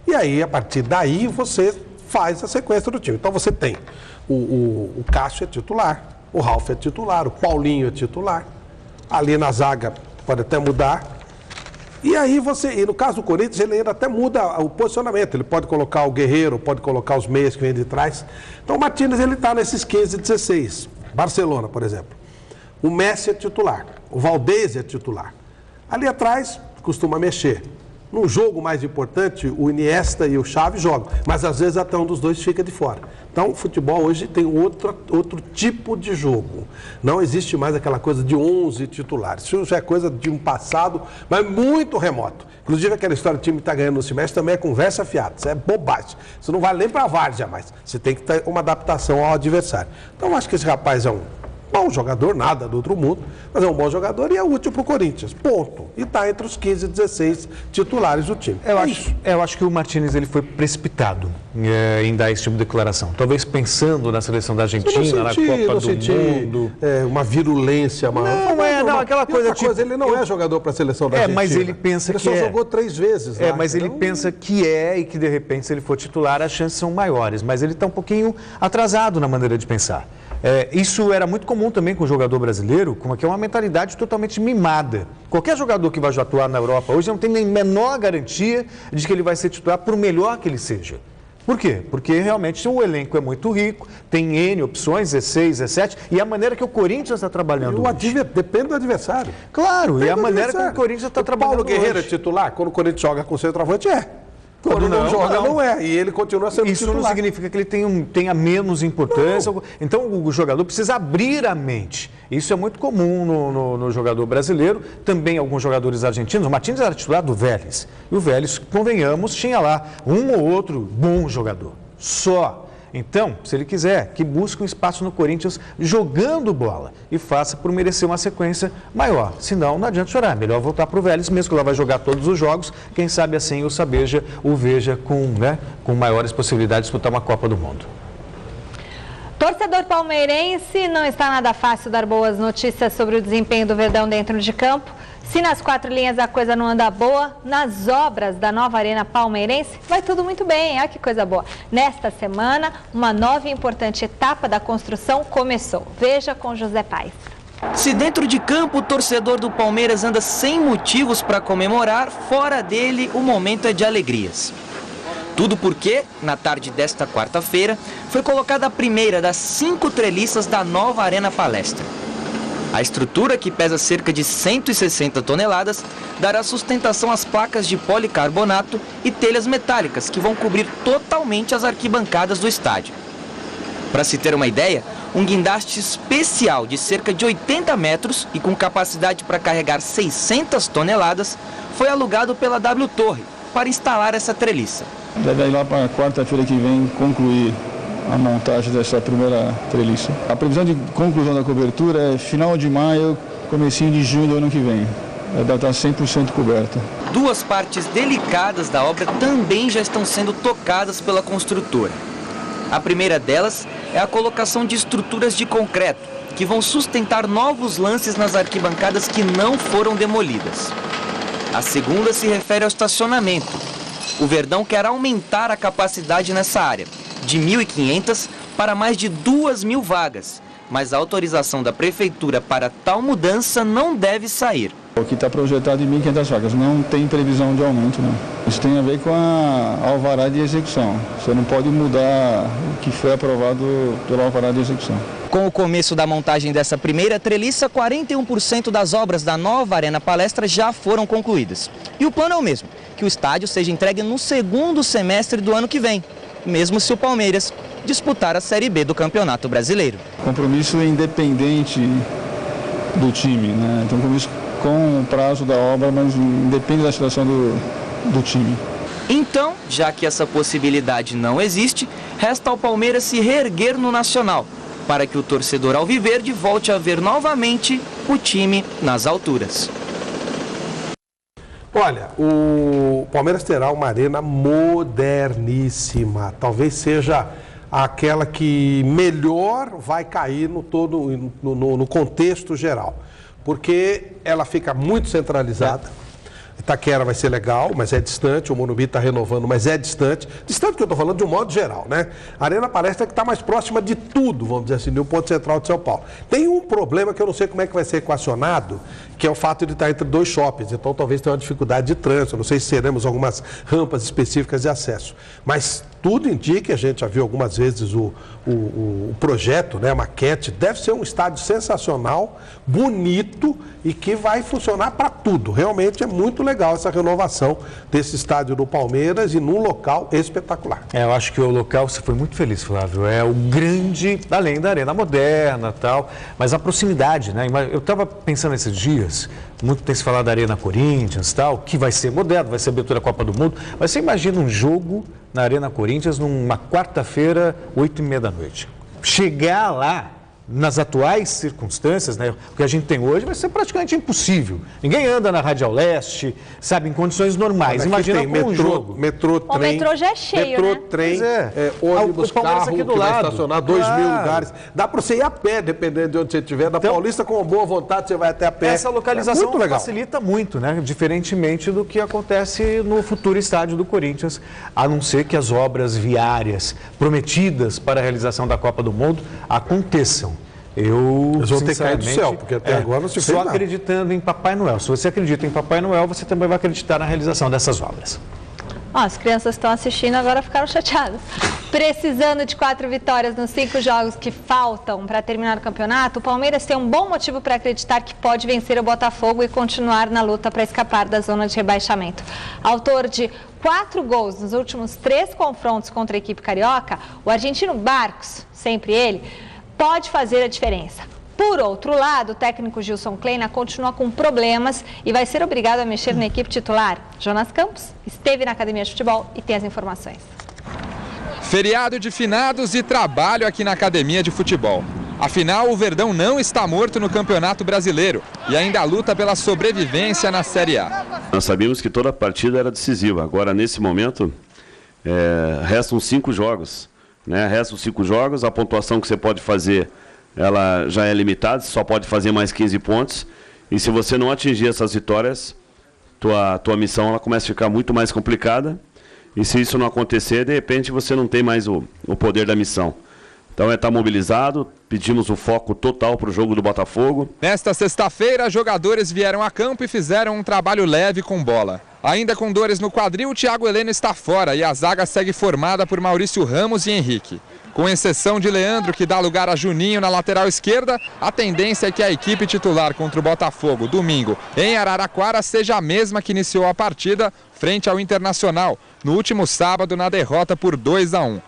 E aí, a partir daí, você faz a sequência do time. Então você tem o Cássio é titular, o Ralf é titular, o Paulinho é titular, ali na zaga pode até mudar. E aí e no caso do Corinthians, ele ainda até muda o posicionamento. Ele pode colocar o Guerreiro, pode colocar os meias que vêm de trás. Então o Martínez, ele está nesses 15 e 16. Barcelona, por exemplo. O Messi é titular, o Valdez é titular. Ali atrás, costuma mexer. Num jogo mais importante, o Iniesta e o Xavi jogam, mas às vezes até um dos dois fica de fora. Então, o futebol hoje tem outro tipo de jogo. Não existe mais aquela coisa de 11 titulares. Isso já é coisa de um passado, mas muito remoto. Inclusive, aquela história do time que está ganhando no semestre também é conversa fiada. Isso é bobagem. Isso não vale nem para a várzea mais. Você tem que ter uma adaptação ao adversário. Então, eu acho que esse rapaz é um bom jogador, nada do outro mundo, mas é um bom jogador e é útil para o Corinthians, ponto. E está entre os 15 e 16 titulares do time. Eu acho que o Martínez ele foi precipitado em dar esse tipo de declaração. Talvez pensando na seleção da Argentina, na Copa do Mundo. Uma virulência maior. Não, aquela coisa tipo... ele não é jogador para a seleção da Argentina. Mas ele pensa que ele só jogou 3 vezes. Lá, mas ele pensa que e que de repente se ele for titular as chances são maiores. Mas ele está um pouquinho atrasado na maneira de pensar. Isso era muito comum também com o jogador brasileiro, que é uma mentalidade totalmente mimada. Qualquer jogador que vai atuar na Europa hoje não tem nem menor garantia de que ele vai ser titular por melhor que ele seja. Por quê? Porque realmente o elenco é muito rico, tem N opções, 16, 17, e a maneira que o Corinthians está trabalhando depende do adversário. Claro, e a maneira que o Corinthians está trabalhando Paulo Guerreiro hoje. É titular? Quando o Corinthians joga com o centroavante, Quando não joga, não é. E ele continua sendo Isso titular. não significa que ele tenha menos importância. Não. Então, o jogador precisa abrir a mente. Isso é muito comum no jogador brasileiro. Também alguns jogadores argentinos. O Martínez era titular do Vélez. E o Vélez, convenhamos, tinha lá um ou outro bom jogador. Só. Então, se ele quiser, que busque um espaço no Corinthians jogando bola e faça por merecer uma sequência maior. Senão, não adianta chorar. Melhor voltar para o Vélez, mesmo que ela vai jogar todos os jogos. Quem sabe assim o veja com maiores possibilidades de disputar uma Copa do Mundo. Torcedor palmeirense, não está nada fácil dar boas notícias sobre o desempenho do Verdão dentro de campo. Se nas 4 linhas a coisa não anda boa, nas obras da nova Arena Palmeirense vai tudo muito bem. Olha que coisa boa. Nesta semana, uma nova e importante etapa da construção começou. Veja com José Paes. Se dentro de campo o torcedor do Palmeiras anda sem motivos para comemorar, fora dele o momento é de alegrias. Tudo porque, na tarde desta quarta-feira, foi colocada a primeira das 5 treliças da nova Arena Palestra. A estrutura, que pesa cerca de 160 toneladas, dará sustentação às placas de policarbonato e telhas metálicas que vão cobrir totalmente as arquibancadas do estádio. Para se ter uma ideia, um guindaste especial de cerca de 80 metros e com capacidade para carregar 600 toneladas foi alugado pela W Torre para instalar essa treliça. Deve ir lá para quarta-feira que vem concluir a montagem dessa primeira treliça. A previsão de conclusão da cobertura é final de maio, comecinho de junho do ano que vem. Vai estar 100% coberta. 2 partes delicadas da obra também já estão sendo tocadas pela construtora. A primeira delas é a colocação de estruturas de concreto, que vão sustentar novos lances nas arquibancadas que não foram demolidas. A segunda se refere ao estacionamento. O Verdão quer aumentar a capacidade nessa área, de 1.500 para mais de 2.000 vagas, mas a autorização da Prefeitura para tal mudança não deve sair. O que está projetado em 1.500 vagas, não tem previsão de aumento, não. Isso tem a ver com a alvará de execução. Você não pode mudar o que foi aprovado pelo alvará de execução. Com o começo da montagem dessa primeira treliça, 41% das obras da nova Arena Palestra já foram concluídas. E o plano é o mesmo, que o estádio seja entregue no segundo semestre do ano que vem, mesmo se o Palmeiras disputar a Série B do Campeonato Brasileiro. Compromisso independente do time, né? Então, compromisso com o prazo da obra, mas independe da situação do time. Então, já que essa possibilidade não existe, resta ao Palmeiras se reerguer no Nacional, para que o torcedor alviverde volte a ver novamente o time nas alturas. Olha, o Palmeiras terá uma arena moderníssima. Talvez seja aquela que melhor vai cair no contexto geral. Porque ela fica muito centralizada. Itaquera vai ser legal, mas é distante. O Morumbi está renovando, mas é distante. Distante que eu estou falando de um modo geral, né? A Arena Palestra que está mais próxima de tudo, vamos dizer assim, do ponto central de São Paulo. Tem um problema que eu não sei como é que vai ser equacionado, que é o fato de estar entre 2 shoppings. Então talvez tenha uma dificuldade de trânsito. Não sei se teremos algumas rampas específicas de acesso. Mas tudo indica, a gente já viu algumas vezes o projeto, né, a maquete, deve ser um estádio sensacional, bonito e que vai funcionar para tudo. Realmente é muito legal essa renovação desse estádio do Palmeiras e num local espetacular. Eu acho que o local, você foi muito feliz, Flávio, é o grande, além da Arena Moderna e tal, mas a proximidade, né? Eu estava pensando esses dias, muito tem se falado da Arena Corinthians e tal, que vai ser moderno, vai ser abertura da Copa do Mundo, mas você imagina um jogo na Arena Corinthians numa quarta-feira, 8h30 da noite. Chegar lá, nas atuais circunstâncias, né, o que a gente tem hoje, vai ser praticamente impossível. Ninguém anda na Radial Leste, sabe, em condições normais. Imagina com um jogo. Metrô, trem. O metrô já é cheio, metrô, né? trem, ônibus, carro, aqui do que lado. vai estacionar 2.000 lugares. Dá para você ir a pé, dependendo de onde você estiver. Da Paulista, com boa vontade, você vai até a pé. Essa localização muito legal. facilita muito, né? Diferentemente do que acontece no futuro estádio do Corinthians, a não ser que as obras viárias prometidas para a realização da Copa do Mundo aconteçam. Eles vão ter caído do céu, porque até agora não se fez nada. Só acreditando em Papai Noel. Se você acredita em Papai Noel, você também vai acreditar na realização dessas obras. As crianças estão assistindo agora ficaram chateadas. Precisando de 4 vitórias nos 5 jogos que faltam para terminar o campeonato, o Palmeiras tem um bom motivo para acreditar que pode vencer o Botafogo e continuar na luta para escapar da zona de rebaixamento. Autor de 4 gols nos últimos 3 confrontos contra a equipe carioca, o argentino Barcos, sempre ele, pode fazer a diferença. Por outro lado, o técnico Gilson Kleina continua com problemas e vai ser obrigado a mexer na equipe titular. Jonas Campos esteve na academia de futebol e tem as informações. Feriado de finados e trabalho aqui na academia de futebol. Afinal, o Verdão não está morto no Campeonato Brasileiro e ainda luta pela sobrevivência na Série A. Nós sabíamos que toda partida era decisiva. Agora, nesse momento, restam 5 jogos. Né? Restam 5 jogos, a pontuação que você pode fazer, ela já é limitada, você só pode fazer mais 15 pontos. E se você não atingir essas vitórias, tua missão ela começa a ficar muito mais complicada. E se isso não acontecer, de repente você não tem mais o poder da missão. Então é estar mobilizado, pedimos o foco total para o jogo do Botafogo. Nesta sexta-feira, jogadores vieram a campo e fizeram um trabalho leve com bola. Ainda com dores no quadril, o Thiago Heleno está fora e a zaga segue formada por Maurício Ramos e Henrique. Com exceção de Leandro, que dá lugar a Juninho na lateral esquerda, a tendência é que a equipe titular contra o Botafogo, domingo, em Araraquara, seja a mesma que iniciou a partida frente ao Internacional, no último sábado na derrota por 2-1.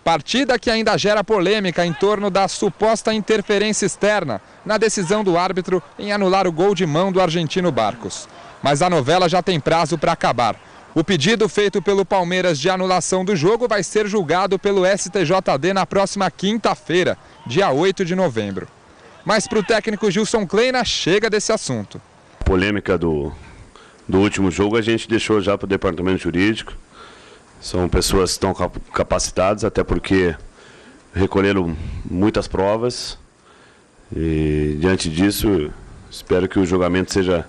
Partida que ainda gera polêmica em torno da suposta interferência externa na decisão do árbitro em anular o gol de mão do argentino Barcos. Mas a novela já tem prazo para acabar. O pedido feito pelo Palmeiras de anulação do jogo vai ser julgado pelo STJD na próxima quinta-feira, dia 8 de novembro. Mas para o técnico Gilson Kleina, chega desse assunto. A polêmica do último jogo a gente deixou já para o departamento jurídico. São pessoas que estão capacitadas, até porque recolheram muitas provas. E diante disso, espero que o julgamento seja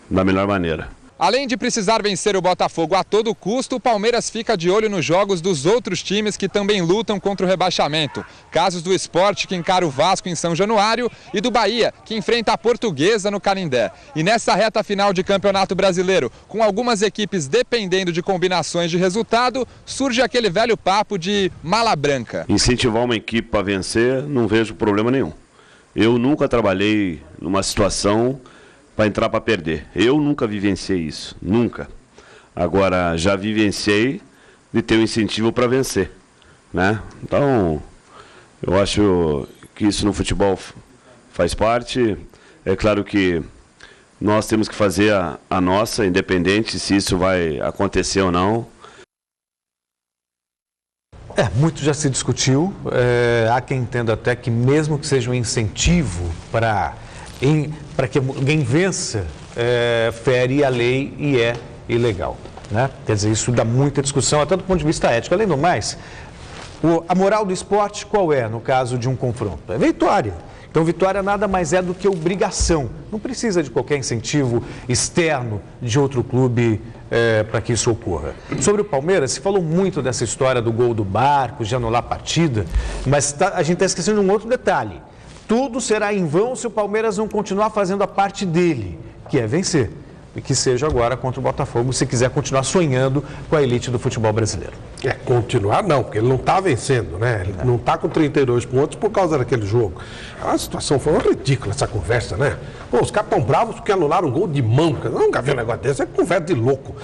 da melhor maneira. Além de precisar vencer o Botafogo a todo custo, o Palmeiras fica de olho nos jogos dos outros times que também lutam contra o rebaixamento. Casos do Sport, que encara o Vasco em São Januário, e do Bahia, que enfrenta a Portuguesa no Canindé. E nessa reta final de Campeonato Brasileiro, com algumas equipes dependendo de combinações de resultado, surge aquele velho papo de mala branca. Incentivar uma equipe para vencer, não vejo problema nenhum. Eu nunca trabalhei numa situação para entrar para perder. Eu nunca vivenciei isso, nunca. Agora, já vivenciei de ter um incentivo para vencer, né? Então, eu acho que isso no futebol faz parte. É claro que nós temos que fazer a nossa, independente se isso vai acontecer ou não. Muito já se discutiu. Há quem entenda até que mesmo que seja um incentivo para que alguém vença, fere a lei e é ilegal, né? Quer dizer, isso dá muita discussão, até do ponto de vista ético. Além do mais, a moral do esporte qual é, no caso de um confronto? É vitória. Então, vitória nada mais é do que obrigação. Não precisa de qualquer incentivo externo de outro clube para que isso ocorra. Sobre o Palmeiras, se falou muito dessa história do gol do Barcos, de anular a partida, mas a gente está esquecendo um outro detalhe. Tudo será em vão se o Palmeiras não continuar fazendo a parte dele, que é vencer. E que seja agora contra o Botafogo, se quiser continuar sonhando com a elite do futebol brasileiro. Continuar não, porque ele não está vencendo, né? Ele não está com 32 pontos por causa daquele jogo. A situação foi ridícula essa conversa, né? Pô, os caras estão bravos porque anularam um gol de mão. Eu nunca vi um negócio desse, é conversa de louco.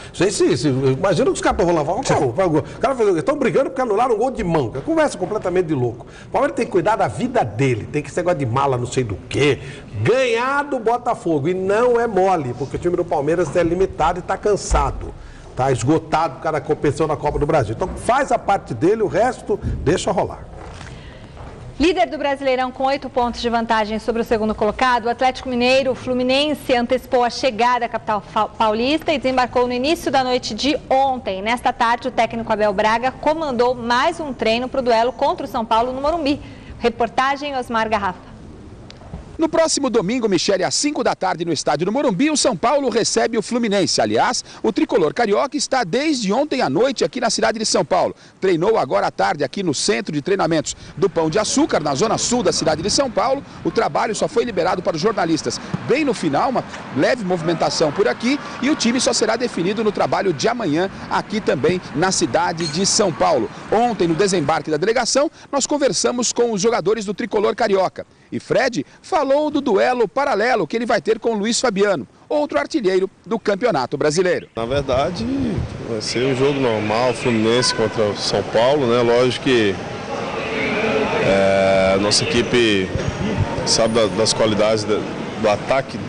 Imagina que os caras vão lavar o cara estão brigando porque anularam um gol de mão. É conversa completamente de louco. O Palmeiras tem que cuidar da vida dele, tem que ser negócio de mala, não sei do quê. Ganhar do Botafogo, e não é mole, porque o time do Palmeiras é limitado e está cansado. Está esgotado, o cara compensou na Copa do Brasil. Então faz a parte dele, o resto deixa rolar. Líder do Brasileirão com 8 pontos de vantagem sobre o segundo colocado, o Atlético Mineiro, o Fluminense, antecipou a chegada à capital paulista e desembarcou no início da noite de ontem. Nesta tarde, o técnico Abel Braga comandou mais um treino para o duelo contra o São Paulo no Morumbi. Reportagem Osmar Garrafa. No próximo domingo, Michele, às 5 da tarde no estádio do Morumbi, o São Paulo recebe o Fluminense. Aliás, o tricolor carioca está desde ontem à noite aqui na cidade de São Paulo. Treinou agora à tarde aqui no centro de treinamentos do Pão de Açúcar, na zona sul da cidade de São Paulo. O trabalho só foi liberado para os jornalistas bem no final, uma leve movimentação por aqui, e o time só será definido no trabalho de amanhã aqui também na cidade de São Paulo. Ontem, no desembarque da delegação, nós conversamos com os jogadores do tricolor carioca. E Fred falou do duelo paralelo que ele vai ter com o Luiz Fabiano, outro artilheiro do Campeonato Brasileiro. Na verdade, vai ser um jogo normal, Fluminense contra o São Paulo, né? Lógico que a nossa equipe sabe das qualidades do ataque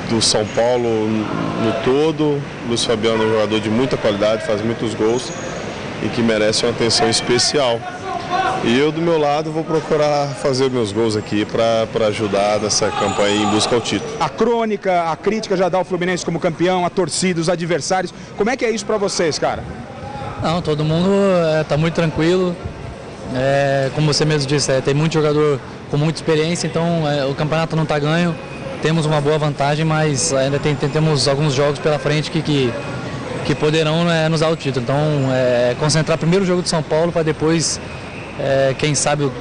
do São Paulo no todo. O Luiz Fabiano é um jogador de muita qualidade, faz muitos gols e que merece uma atenção especial. E eu, do meu lado, vou procurar fazer meus gols aqui para ajudar nessa campanha em busca ao título. A crônica, a crítica já dá o Fluminense como campeão, a torcida, os adversários. Como é que é isso para vocês, cara? Não, todo mundo está muito tranquilo. Como você mesmo disse, tem muito jogador com muita experiência, então o campeonato não está ganho. Temos uma boa vantagem, mas ainda temos alguns jogos pela frente que poderão nos dar o título. Então, concentrar primeiro o jogo de São Paulo para depois, quem sabe o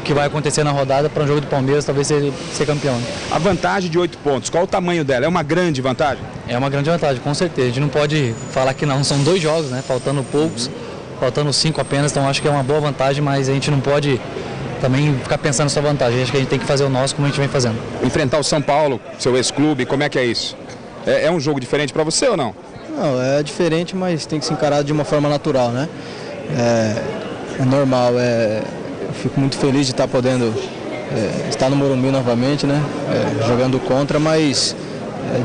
que vai acontecer na rodada para um jogo do Palmeiras, talvez ser campeão. A vantagem de 8 pontos, qual o tamanho dela? É uma grande vantagem? É uma grande vantagem, com certeza. A gente não pode falar que não, são 2 jogos, né? Faltando poucos, faltando 5 apenas, então acho que é uma boa vantagem, mas a gente não pode também ficar pensando nessa vantagem. Acho que a gente tem que fazer o nosso como a gente vem fazendo. Enfrentar o São Paulo, seu ex-clube, como é que é isso? É um jogo diferente para você ou não? Não, é diferente, mas tem que se encarar de uma forma natural, né? É normal, eu fico muito feliz de estar podendo estar no Morumbi novamente, né? Jogando contra, mas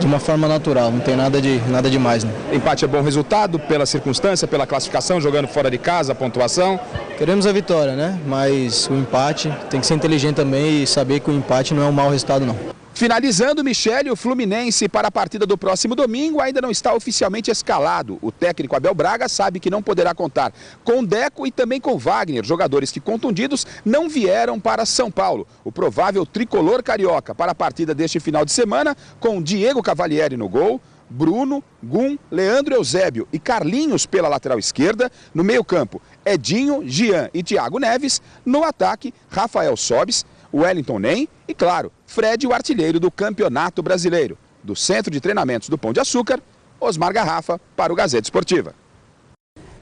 de uma forma natural, não tem nada demais, né? Empate é bom resultado pela circunstância, pela classificação, jogando fora de casa, a pontuação? Queremos a vitória, né? Mas o empate tem que ser inteligente também e saber que o empate não é um mau resultado, não. Finalizando, Michele, o Fluminense para a partida do próximo domingo ainda não está oficialmente escalado. O técnico Abel Braga sabe que não poderá contar com Deco e também com Wagner, jogadores que contundidos não vieram para São Paulo. O provável tricolor carioca para a partida deste final de semana, com Diego Cavalieri no gol, Bruno, Gum, Leandro Eusébio e Carlinhos pela lateral esquerda. No meio-campo, Edinho, Jean e Thiago Neves. No ataque, Rafael Sobis, Wellington Nem e, claro, Fred, o artilheiro do Campeonato Brasileiro. Do Centro de Treinamentos do Pão de Açúcar, Osmar Garrafa para o Gazeta Esportiva.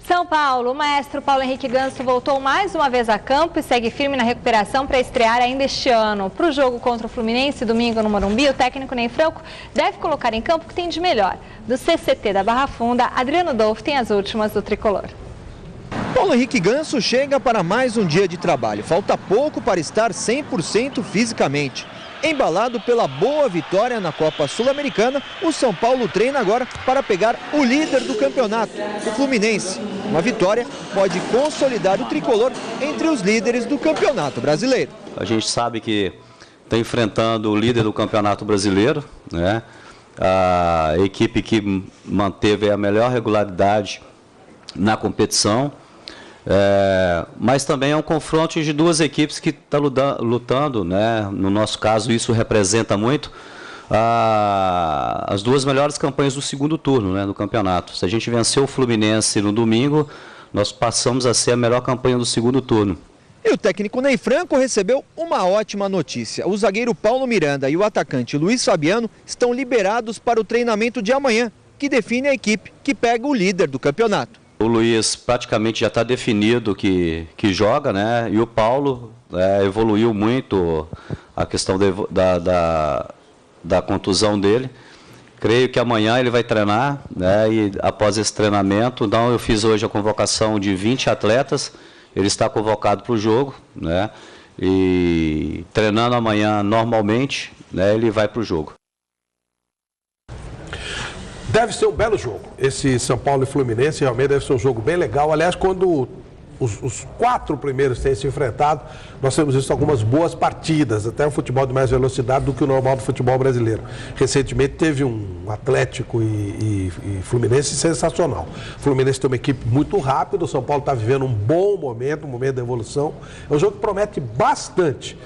São Paulo, o maestro Paulo Henrique Ganso voltou mais uma vez a campo e segue firme na recuperação para estrear ainda este ano. Para o jogo contra o Fluminense, domingo no Morumbi, o técnico Ney Franco deve colocar em campo o que tem de melhor. Do CCT da Barra Funda, Adriano Dolph tem as últimas do tricolor. Paulo Henrique Ganso chega para mais um dia de trabalho. Falta pouco para estar 100% fisicamente. Embalado pela boa vitória na Copa Sul-Americana, o São Paulo treina agora para pegar o líder do campeonato, o Fluminense. Uma vitória pode consolidar o tricolor entre os líderes do Campeonato Brasileiro. A gente sabe que está enfrentando o líder do Campeonato Brasileiro, né? A equipe que manteve a melhor regularidade na competição. Mas também é um confronto de duas equipes que estão lutando, né? No nosso caso, isso representa muito as duas melhores campanhas do segundo turno, né, do campeonato. Se a gente venceu o Fluminense no domingo, nós passamos a ser a melhor campanha do segundo turno. E o técnico Ney Franco recebeu uma ótima notícia. O zagueiro Paulo Miranda e o atacante Luiz Fabiano estão liberados para o treinamento de amanhã, que define a equipe que pega o líder do campeonato. O Luiz praticamente já está definido que joga, né? E o Paulo evoluiu muito a questão da contusão dele. Creio que amanhã ele vai treinar, né? E após esse treinamento, então eu fiz hoje a convocação de 20 atletas. Ele está convocado para o jogo, né? E treinando amanhã normalmente, né? Ele vai para o jogo. Deve ser um belo jogo. Esse São Paulo e Fluminense realmente deve ser um jogo bem legal. Aliás, quando os 4 primeiros têm se enfrentado, nós temos visto algumas boas partidas, até um futebol de mais velocidade do que o normal do futebol brasileiro. Recentemente teve um Atlético e Fluminense sensacional. O Fluminense tem uma equipe muito rápida, o São Paulo está vivendo um bom momento, um momento de evolução. É um jogo que promete bastante.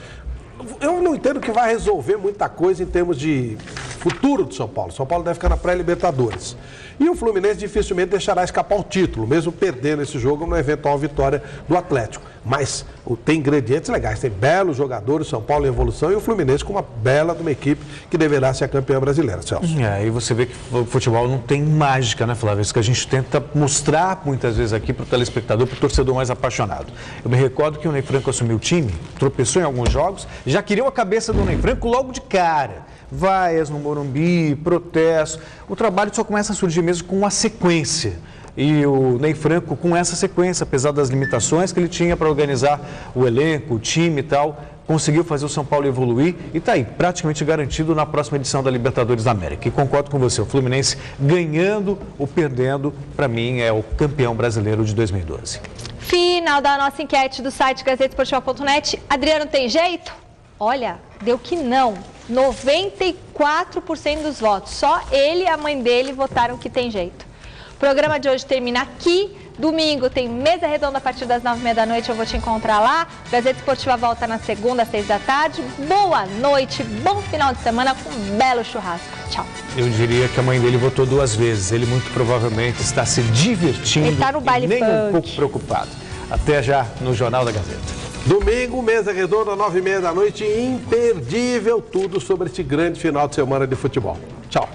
Eu não entendo que vai resolver muita coisa em termos de futuro do São Paulo. São Paulo deve ficar na pré-Libertadores. E o Fluminense dificilmente deixará escapar o título, mesmo perdendo esse jogo numa eventual vitória do Atlético. Mas tem ingredientes legais, tem belos jogadores, São Paulo em evolução e o Fluminense com uma bela de uma equipe que deverá ser a campeã brasileira, Celso. E você vê que o futebol não tem mágica, né, Flávio? Isso que a gente tenta mostrar muitas vezes aqui para o telespectador, para o torcedor mais apaixonado. Eu me recordo que o Ney Franco assumiu o time, tropeçou em alguns jogos, já queriam a cabeça do Ney Franco logo de cara. Vaias no Morumbi, protestos. O trabalho só começa a surgir mesmo com uma sequência. E o Ney Franco, com essa sequência, apesar das limitações que ele tinha para organizar o elenco, o time e tal, conseguiu fazer o São Paulo evoluir e está aí, praticamente garantido na próxima edição da Libertadores da América. E concordo com você, o Fluminense ganhando ou perdendo, para mim, é o campeão brasileiro de 2012. Final da nossa enquete do site gazetesportiva.net. Adriano, tem jeito? Olha, deu que não. 94% dos votos. Só ele e a mãe dele votaram que tem jeito. O programa de hoje termina aqui. Domingo tem mesa redonda a partir das 9h30 da noite. Eu vou te encontrar lá. Gazeta Esportiva volta na segunda, às 6 da tarde. Boa noite, bom final de semana com um belo churrasco. Tchau. Eu diria que a mãe dele votou 2 vezes. Ele muito provavelmente está se divertindo. Ele está no baile nem funk. Um pouco preocupado. Até já no Jornal da Gazeta. Domingo, mesa redonda, 9h30 da noite, imperdível, tudo sobre este grande final de semana de futebol. Tchau.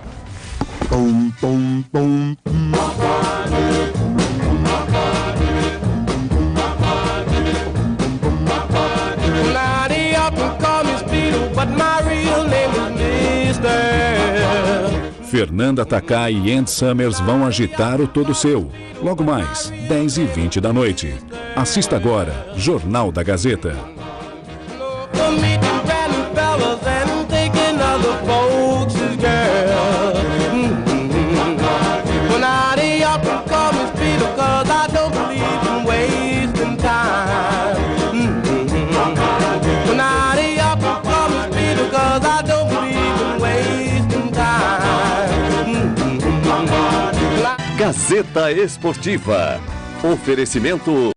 Fernanda Takai e Ann Summers vão agitar o Todo Seu. Logo mais, 10h20 da noite. Assista agora, Jornal da Gazeta. Gazeta Esportiva. Oferecimento